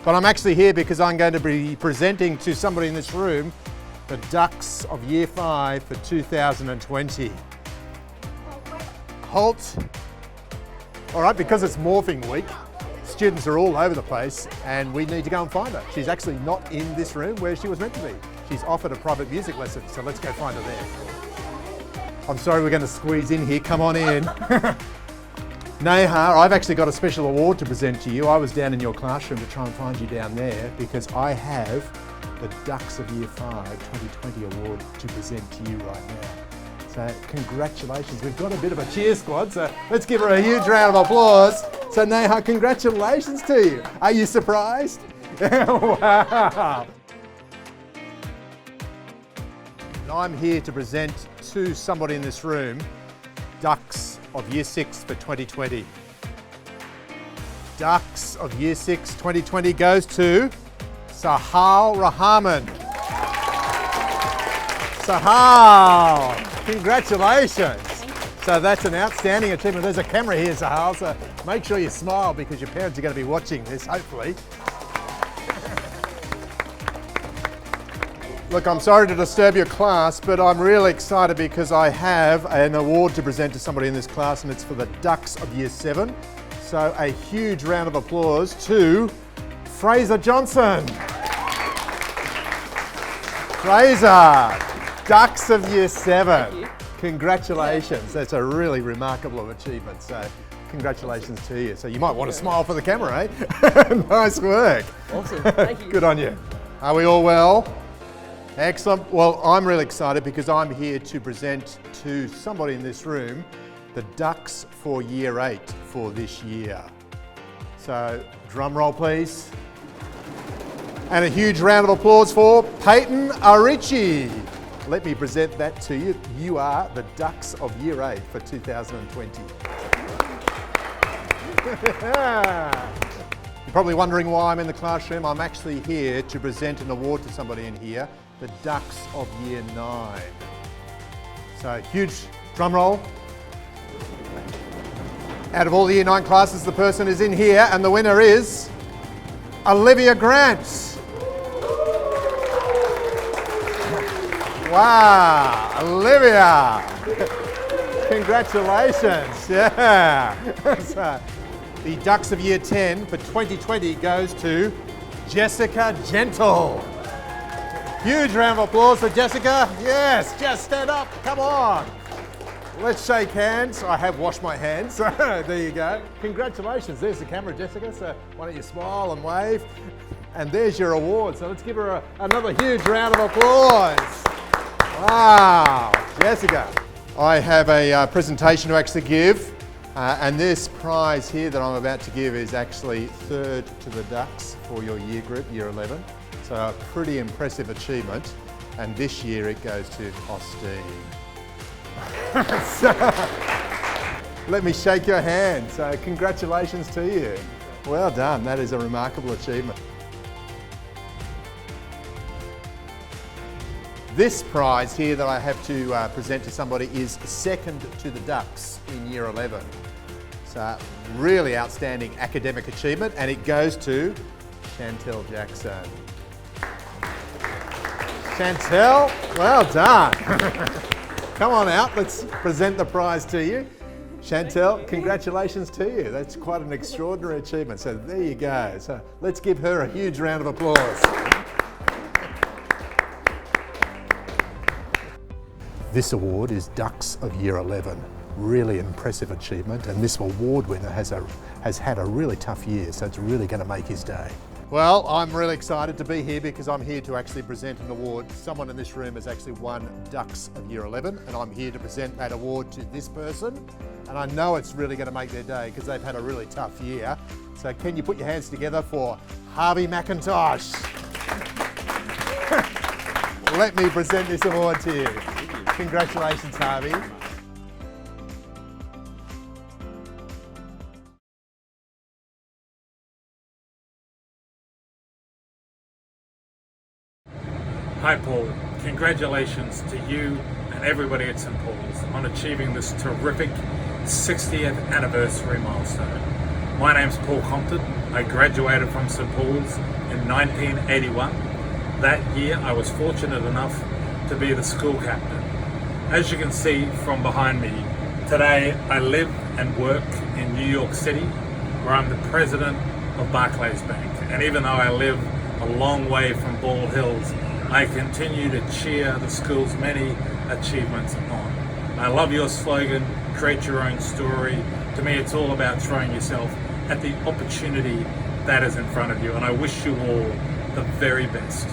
But I'm actually here because I'm going to be presenting to somebody in this room the Ducks of Year 5 for 2020. Holt. All right, because it's morphing week, students are all over the place and we need to go and find her. She's actually not in this room where she was meant to be. She's offered a private music lesson, so let's go find her there. I'm sorry we're going to squeeze in here. Come on in. Neha, I've actually got a special award to present to you. I was down in your classroom to try and find you down there because I have the Ducks of Year 5 2020 award to present to you right now. So congratulations. We've got a bit of a cheer squad, so let's give her a huge round of applause. So Neha, congratulations to you. Are you surprised? Wow. I'm here to present to somebody in this room Ducks of Year 6 for 2020. Ducks of Year 6 2020 goes to Sahal Rahman. Sahal, congratulations. So that's an outstanding achievement. There's a camera here, Sahal, so make sure you smile because your parents are going to be watching this, hopefully. Look, I'm sorry to disturb your class, but I'm really excited because I have an award to present to somebody in this class, and it's for the Ducks of Year 7. So a huge round of applause to Fraser Johnson. Fraser, Ducks of Year 7. Congratulations. That's a really remarkable achievement. So congratulations to you. So you might want to smile for the camera, eh? Nice work. Awesome, thank you. Good on you. Are we all well? Excellent. Well, I'm really excited because I'm here to present to somebody in this room the Ducks for Year 8 for this year. So, drum roll please. And a huge round of applause for Peyton Arichi. let me present that to you. You are the Ducks of Year 8 for 2020. You're probably wondering why I'm in the classroom. I'm actually here to present an award to somebody in here, the Ducks of Year 9. So huge drum roll. Out of all the Year 9 classes, the person is in here, and the winner is Olivia Grant. Wow, Olivia! Congratulations, yeah. So, the Ducks of Year 10 for 2020 goes to Jessica Gentle. Huge round of applause for Jessica. Yes, just stand up, come on. Let's shake hands. I have washed my hands, so there you go. Congratulations, there's the camera, Jessica, so why don't you smile and wave. And there's your award, so let's give her another huge round of applause. Wow, Jessica. I have a presentation to actually give, and this prize here that I'm about to give is actually third to the Ducks for your year group, Year 11. So a pretty impressive achievement, and this year it goes to Austin. So, let me shake your hand. So congratulations to you. Well done, that is a remarkable achievement. This prize here that I have to present to somebody is second to the Ducks in Year 11. So really outstanding academic achievement, and it goes to Chantel Jackson. Chantel, well done. Come on out, let's present the prize to you. Chantel, congratulations to you. That's quite an extraordinary achievement. So there you go. So let's give her a huge round of applause. This award is Ducks of Year 11. Really impressive achievement, and this award winner has had a really tough year, so it's really going to make his day. Well, I'm really excited to be here because I'm here to actually present an award. Someone in this room has actually won Ducks of Year 11, and I'm here to present that award to this person. And I know it's really going to make their day because they've had a really tough year. So can you put your hands together for Harvey McIntosh? Let me present this award to you. Congratulations, Harvey. Hi Paul, congratulations to you and everybody at St Paul's on achieving this terrific 60th anniversary milestone. My name's Paul Compton. I graduated from St Paul's in 1981. That year I was fortunate enough to be the school captain. As you can see from behind me, today I live and work in New York City, where I'm the president of Barclays Bank. And even though I live a long way from Bald Hills, I continue to cheer the school's many achievements on. I love your slogan, create your own story. To me, it's all about throwing yourself at the opportunity that is in front of you, and I wish you all the very best.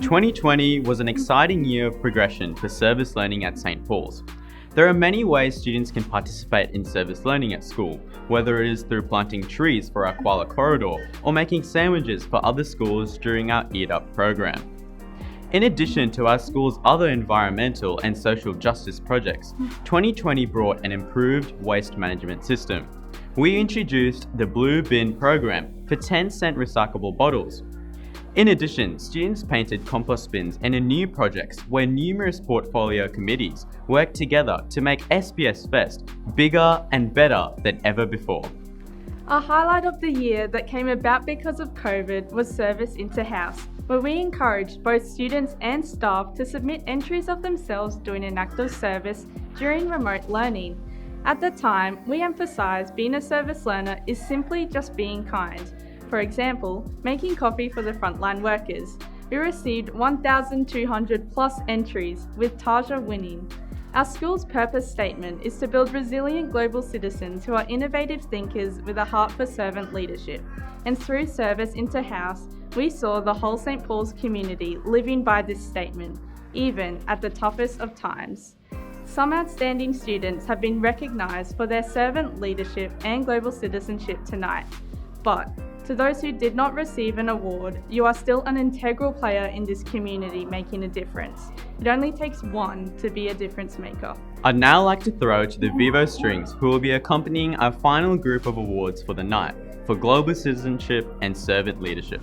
2020 was an exciting year of progression for service learning at St Paul's. There are many ways students can participate in service learning at school, whether it is through planting trees for our koala corridor or making sandwiches for other schools during our Eat Up program. In addition to our school's other environmental and social justice projects, 2020 brought an improved waste management system. We introduced the Blue Bin program for 10-cent recyclable bottles. In addition, students painted compost bins and in new projects where numerous portfolio committees worked together to make SPS Fest bigger and better than ever before. A highlight of the year that came about because of COVID was Service into House, where we encouraged both students and staff to submit entries of themselves doing an act of service during remote learning. At the time, we emphasised being a service learner is simply just being kind. For example, making coffee for the frontline workers. We received 1,200 plus entries, with Taja winning. Our school's purpose statement is to build resilient global citizens who are innovative thinkers with a heart for servant leadership. And through Service into House, we saw the whole St Paul's community living by this statement, even at the toughest of times. Some outstanding students have been recognised for their servant leadership and global citizenship tonight. But to those who did not receive an award, you are still an integral player in this community making a difference. It only takes one to be a difference maker. I'd now like to throw to the Vivo Strings, who will be accompanying our final group of awards for the night for global citizenship and servant leadership.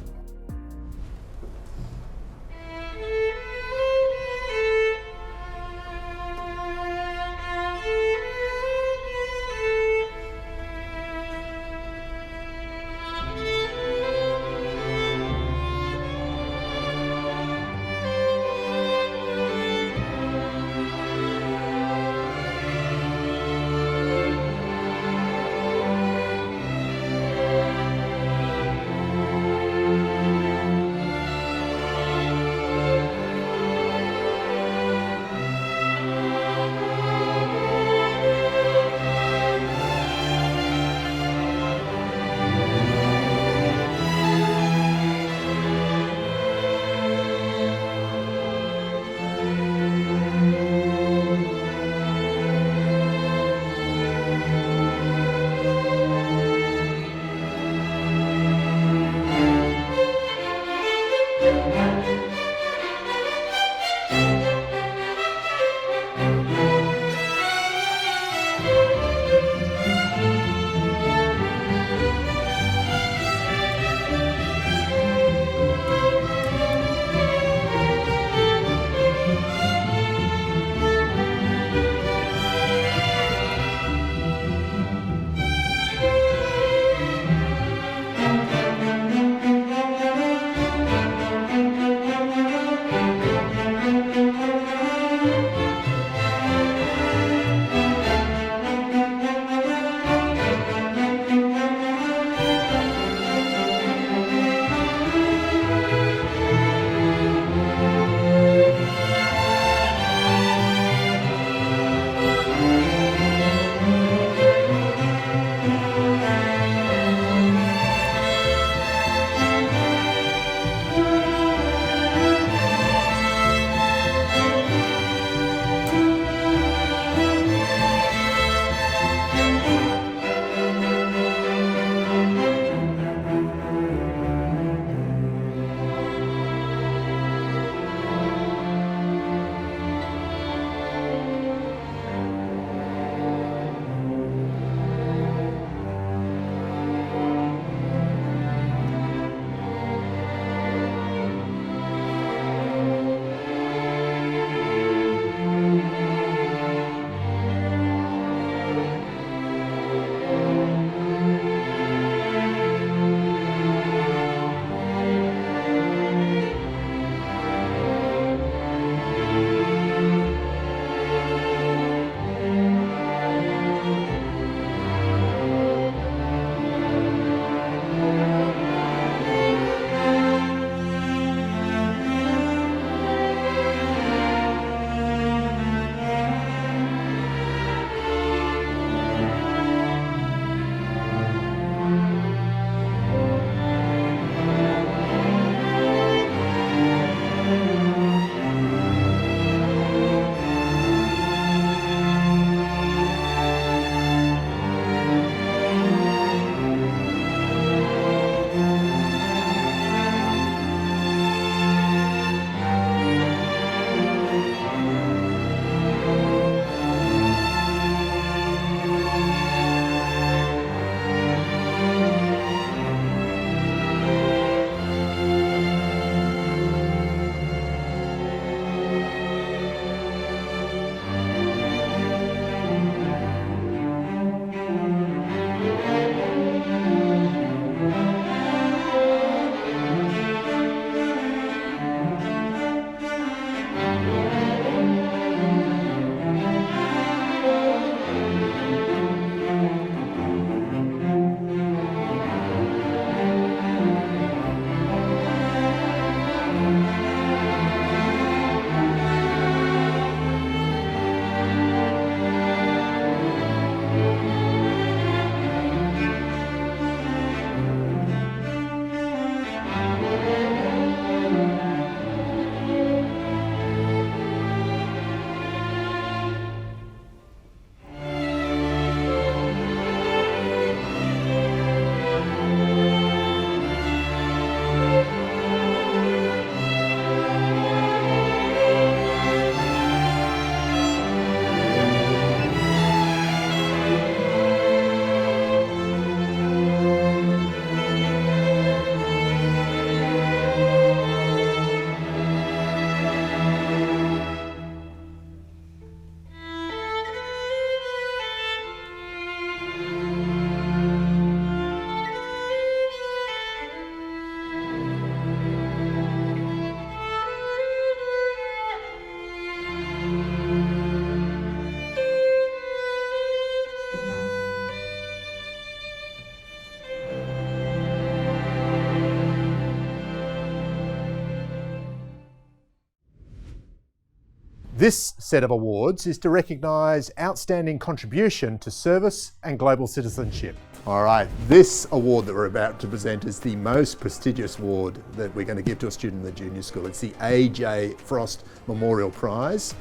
This set of awards is to recognise outstanding contribution to service and global citizenship. All right, this award that we're about to present is the most prestigious award that we're going to give to a student in the junior school. It's the A.J. Frost Memorial Prize.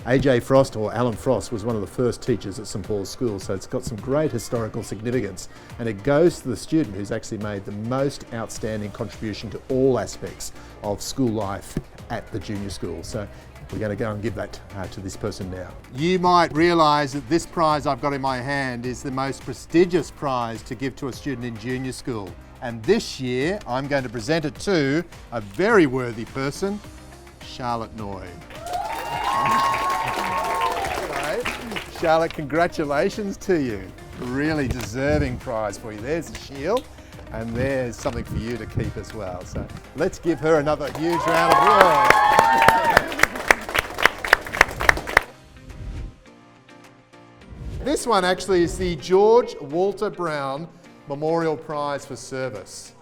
A.J. Frost, or Alan Frost, was one of the first teachers at St Paul's School, so it's got some great historical significance, and it goes to the student who's actually made the most outstanding contribution to all aspects of school life at the junior school. So we're going to go and give that to this person now. You might realise that this prize I've got in my hand is the most prestigious prize to give to a student in junior school. And this year I'm going to present it to a very worthy person, Charlotte Noy. Charlotte, congratulations to you. Really deserving prize for you. There's the shield and there's something for you to keep as well. So let's give her another huge round of applause. This one actually is the George Walter Brown Memorial Prize for Service,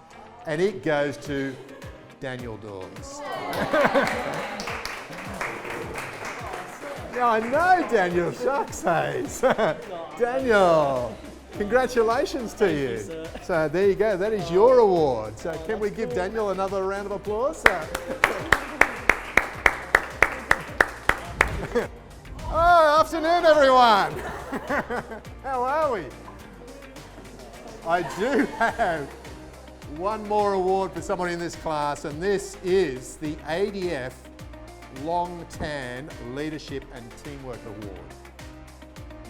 and it goes to Daniel Dawes. Yeah, I know Daniel, shucks, Hayes. Daniel, congratulations to you. So there you go, that is your award. So can we give Daniel another round of applause? Oh, afternoon everyone. How are we? I do have one more award for someone in this class, and this is the ADF Long Tan Leadership and Teamwork Award.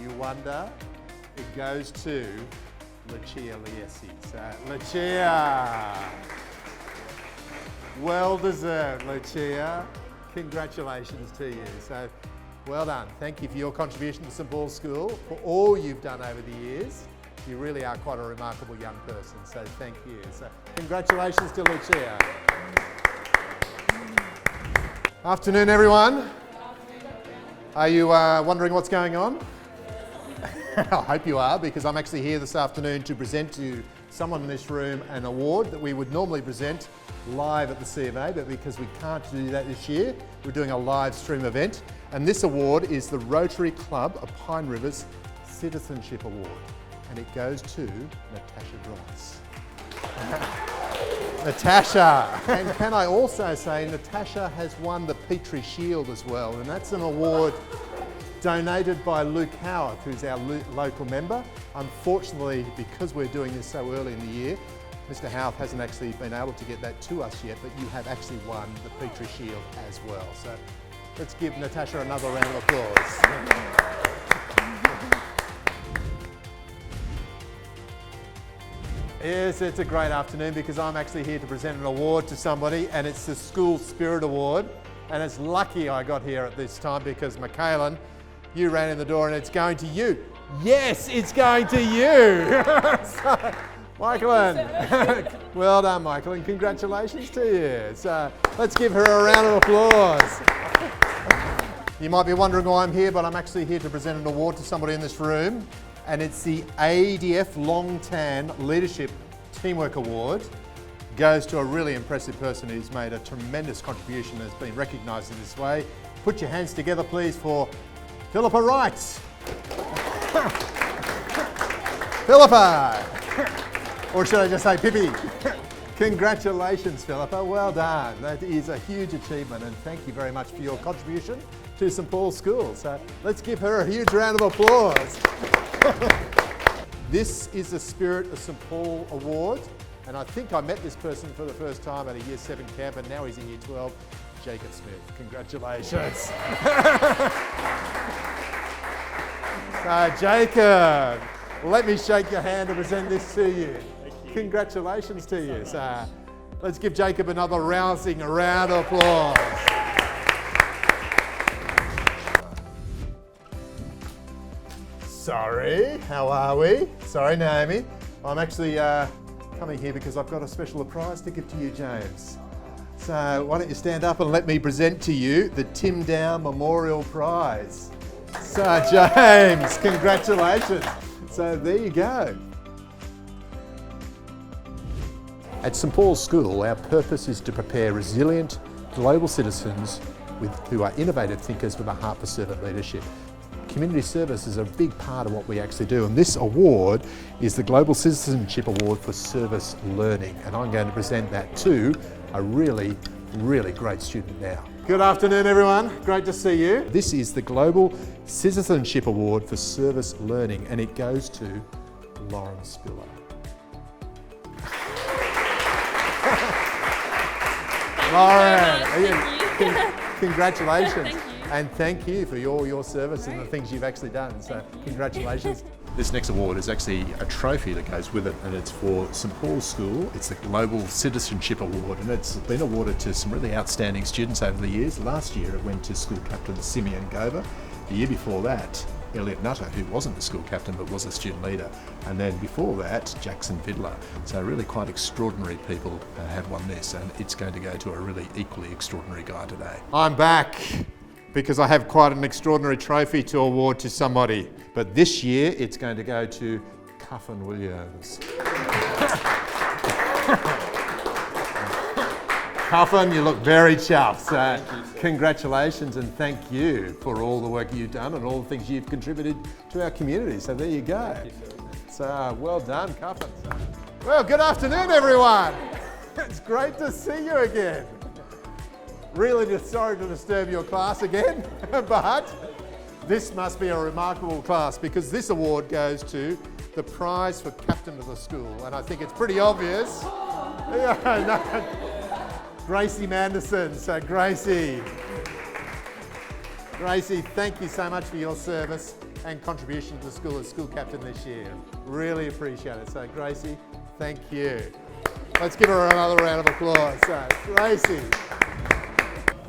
You wonder? It goes to Lucia Liesi. So, Lucia, well deserved, Lucia. Congratulations to you. So, well done. Thank you for your contribution to St Paul's School, for all you've done over the years. You really are quite a remarkable young person, so thank you. So, congratulations to Lucia. Afternoon, everyone. Are you wondering what's going on? I hope you are, because I'm actually here this afternoon to present to someone in this room an award that we would normally present live at the C of A, but because we can't do that this year, we're doing a live stream event. And this award is the Rotary Club of Pine Rivers Citizenship Award, and it goes to Natasha Bryce. Natasha. And can I also say Natasha has won the Petrie Shield as well, and that's an award donated by Luke Howarth, who's our local member. Unfortunately, because we're doing this so early in the year, Mr. Howarth hasn't actually been able to get that to us yet, but you have actually won the Petrie Shield as well. So let's give Natasha another round of applause. Yes, it's a great afternoon because I'm actually here to present an award to somebody, and it's the School Spirit Award. And it's lucky I got here at this time because Michaelan, you ran in the door and it's going to you. Yes, it's going to you. So, Michaelan, well done, Michaelan. Congratulations to you. So let's give her a round of applause. You might be wondering why I'm here, but I'm actually here to present an award to somebody in this room. And it's the ADF Long Tan Leadership Teamwork Award. Goes to a really impressive person who's made a tremendous contribution and has been recognised in this way. Put your hands together, please, for Philippa Wright. Philippa! Or should I just say Pippi? Congratulations, Philippa. Well done. That is a huge achievement, and thank you very much for your contribution to St Paul's School. So let's give her a huge round of applause. This is the Spirit of St Paul Award, and I think I met this person for the first time at a Year 7 camp, and now he's in Year 12, Jacob Smith. Congratulations. So Jacob, let me shake your hand and present this to you. Congratulations to you. So let's give Jacob another rousing round of applause. Sorry, how are we? Sorry, Naomi. I'm actually coming here because I've got a special prize to give to you, James. So why don't you stand up and let me present to you the Tim Down Memorial Prize. So James, congratulations. So there you go. At St Paul's School, our purpose is to prepare resilient global citizens who are innovative thinkers with a heart for servant leadership. Community service is a big part of what we actually do, and this award is the Global Citizenship Award for Service Learning, and I'm going to present that to a really great student now. Good afternoon everyone, great to see you. This is the Global Citizenship Award for Service Learning, and it goes to Lauren Spiller. Lauren, congratulations. Thank you. And thank you for your service and the things you've actually done. So congratulations. This next award is actually a trophy that goes with it, and it's for St Paul's School. It's the Global Citizenship Award, and it's been awarded to some really outstanding students over the years. Last year it went to school captain Simeon Gover. The year before that, Elliot Nutter, who wasn't the school captain but was a student leader. And then before that, Jackson Vidler. So really quite extraordinary people have won this, and it's going to go to a really equally extraordinary guy today. I'm back because I have quite an extraordinary trophy to award to somebody. But this year, it's going to go to Cuffin Williams. Cuffin, you look very chuffed. So congratulations and thank you for all the work you've done and all the things you've contributed to our community. So there you go. So well done, Cuffin. Well, good afternoon, everyone. It's great to see you again. Really just sorry to disturb your class again, but this must be a remarkable class because this award goes to the prize for captain of the school, and I think it's pretty obvious. Gracie Manderson. So Gracie, thank you so much for your service and contribution to the school as school captain this year. Really appreciate it. So Gracie, thank you. Let's give her another round of applause. So Gracie.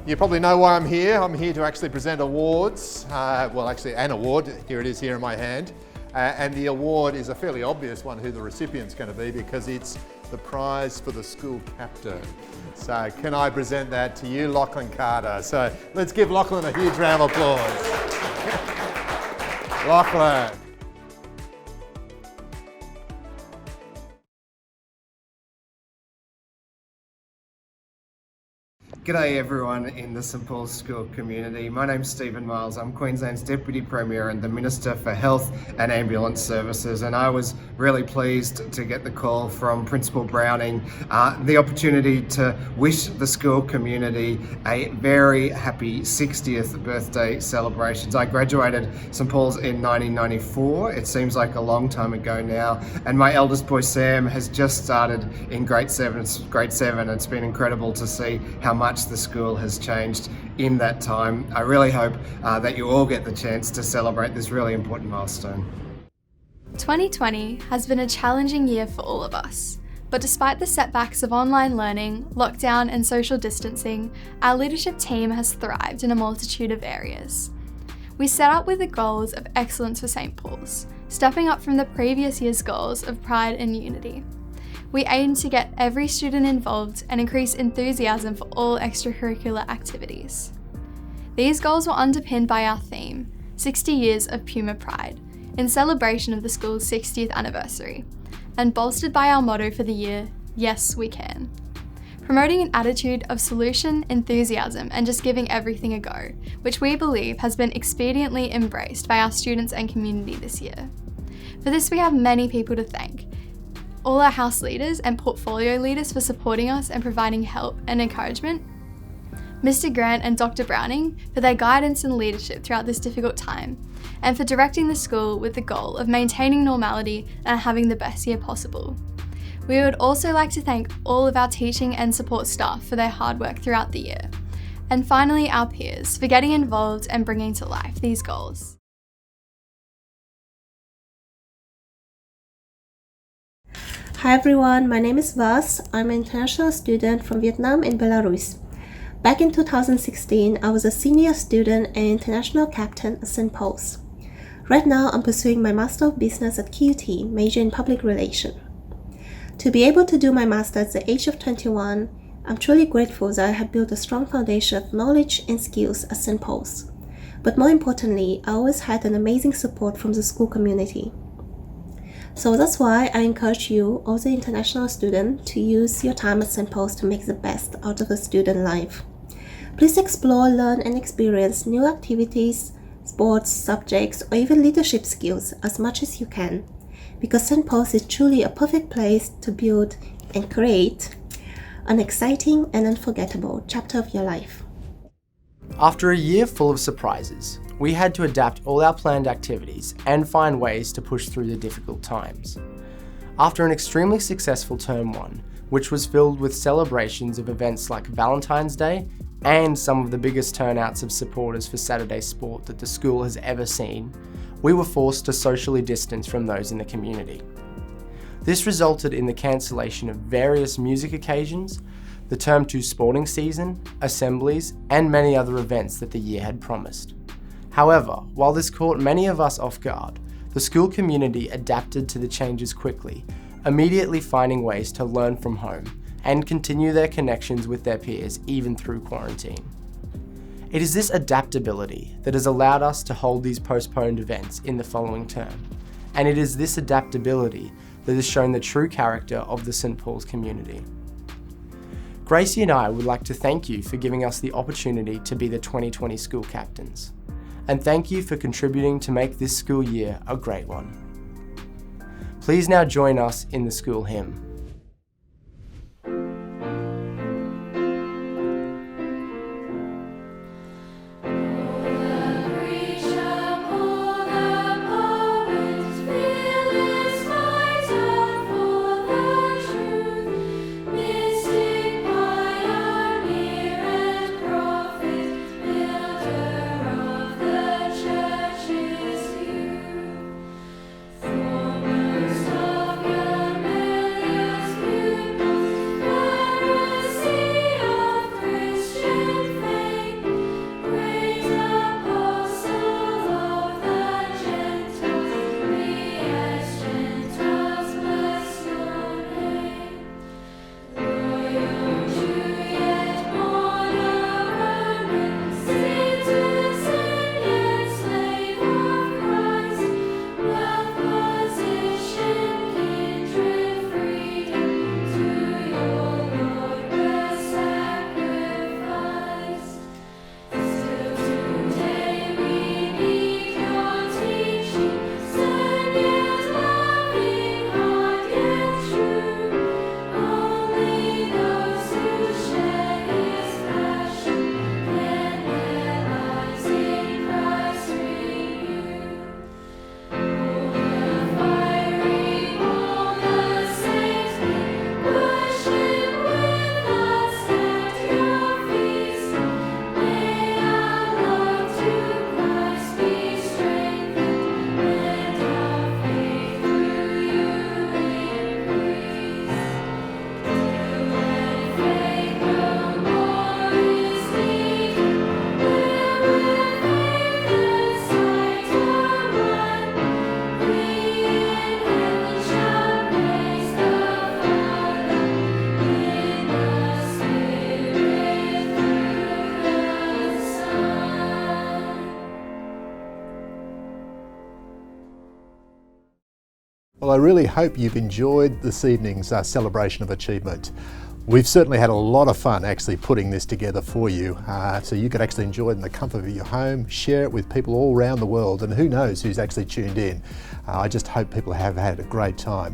You probably know why I'm here. I'm here to actually present awards. Well, actually an award. Here it is here in my hand. And the award is a fairly obvious one who the recipient's going to be because it's the prize for the school captain. So can I present that to you, Lachlan Carter? So let's give Lachlan a huge round of applause. Lachlan. G'day everyone in the St Paul's School community. My name's Stephen Miles. I'm Queensland's Deputy Premier and the Minister for Health and Ambulance Services, and I was really pleased to get the call from Principal Browning, the opportunity to wish the school community a very happy 60th birthday celebrations. I graduated St Paul's in 1994. It seems like a long time ago now, and my eldest boy Sam has just started in grade 7. It's been incredible to see how much the school has changed in that time. I really hope that you all get the chance to celebrate this really important milestone. 2020 has been a challenging year for all of us, but despite the setbacks of online learning, lockdown and social distancing, our leadership team has thrived in a multitude of areas. We set out with the goals of excellence for St Paul's, stepping up from the previous year's goals of pride and unity. We aim to get every student involved and increase enthusiasm for all extracurricular activities. These goals were underpinned by our theme, 60 Years of Puma Pride, in celebration of the school's 60th anniversary, and bolstered by our motto for the year, Yes, We Can. Promoting an attitude of solution, enthusiasm, and just giving everything a go, which we believe has been expediently embraced by our students and community this year. For this, we have many people to thank. All our house leaders and portfolio leaders for supporting us and providing help and encouragement, Mr. Grant and Dr. Browning for their guidance and leadership throughout this difficult time, and for directing the school with the goal of maintaining normality and having the best year possible. We would also like to thank all of our teaching and support staff for their hard work throughout the year, and finally our peers for getting involved and bringing to life these goals. Hi everyone, my name is Vas. I'm an international student from Vietnam and Belarus. Back in 2016, I was a senior student and international captain at St. Paul's. Right now, I'm pursuing my Master of Business at QUT, major in Public Relations. To be able to do my Master at the age of 21, I'm truly grateful that I have built a strong foundation of knowledge and skills at St. Paul's. But more importantly, I always had an amazing support from the school community. So that's why I encourage you, all the international students, to use your time at St. Paul's to make the best out of a student life. Please explore, learn and experience new activities, sports, subjects or even leadership skills as much as you can, because St. Paul's is truly a perfect place to build and create an exciting and unforgettable chapter of your life. After a year full of surprises, we had to adapt all our planned activities and find ways to push through the difficult times. After an extremely successful Term 1, which was filled with celebrations of events like Valentine's Day and some of the biggest turnouts of supporters for Saturday sport that the school has ever seen, we were forced to socially distance from those in the community. This resulted in the cancellation of various music occasions, the Term 2 sporting season, assemblies, and many other events that the year had promised. However, while this caught many of us off guard, the school community adapted to the changes quickly, immediately finding ways to learn from home and continue their connections with their peers even through quarantine. It is this adaptability that has allowed us to hold these postponed events in the following term, and it is this adaptability that has shown the true character of the St. Paul's community. Gracie and I would like to thank you for giving us the opportunity to be the 2020 school captains, and thank you for contributing to make this school year a great one. Please now join us in the school hymn. Well, I really hope you've enjoyed this evening's celebration of achievement. We've certainly had a lot of fun actually putting this together for you, so you could actually enjoy it in the comfort of your home, share it with people all around the world, and who knows who's actually tuned in. I just hope people have had a great time.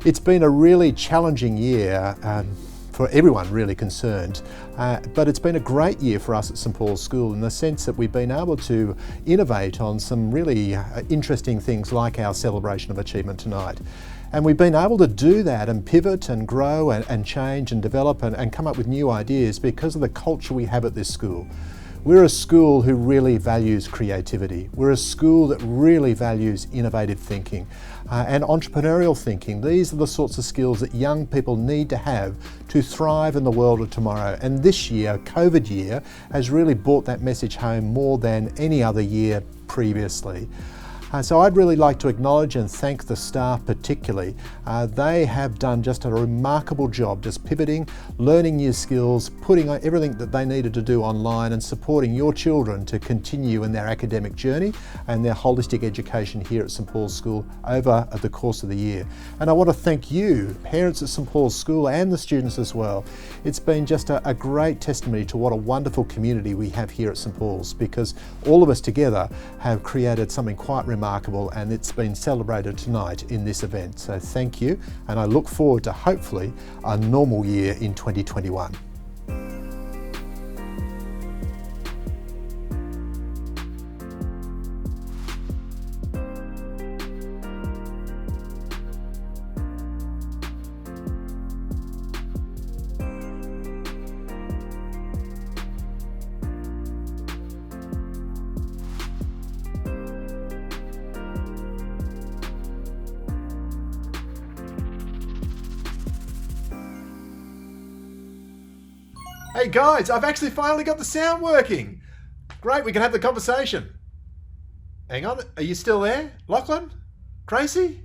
It's been a really challenging year for everyone really concerned, but it's been a great year for us at St. Paul's School in the sense that we've been able to innovate on some really interesting things like our celebration of achievement tonight. And we've been able to do that and pivot and grow and change and develop and come up with new ideas because of the culture we have at this school. We're a school who really values creativity. We're a school that really values innovative thinking and entrepreneurial thinking. These are the sorts of skills that young people need to have to thrive in the world of tomorrow. And this year, COVID year, has really brought that message home more than any other year previously. So I'd really like to acknowledge and thank the staff particularly. They have done just a remarkable job, just pivoting, learning new skills, putting everything that they needed to do online and supporting your children to continue in their academic journey and their holistic education here at St Paul's School over the course of the year. And I want to thank you, parents at St Paul's School and the students as well. It's been just a great testimony to what a wonderful community we have here at St Paul's, because all of us together have created something quite remarkable, and it's been celebrated tonight in this event. So thank you, and I look forward to hopefully a normal year in 2021. Hey guys, I've actually finally got the sound working. Great, we can have the conversation. Hang on, are you still there? Lachlan? Tracy?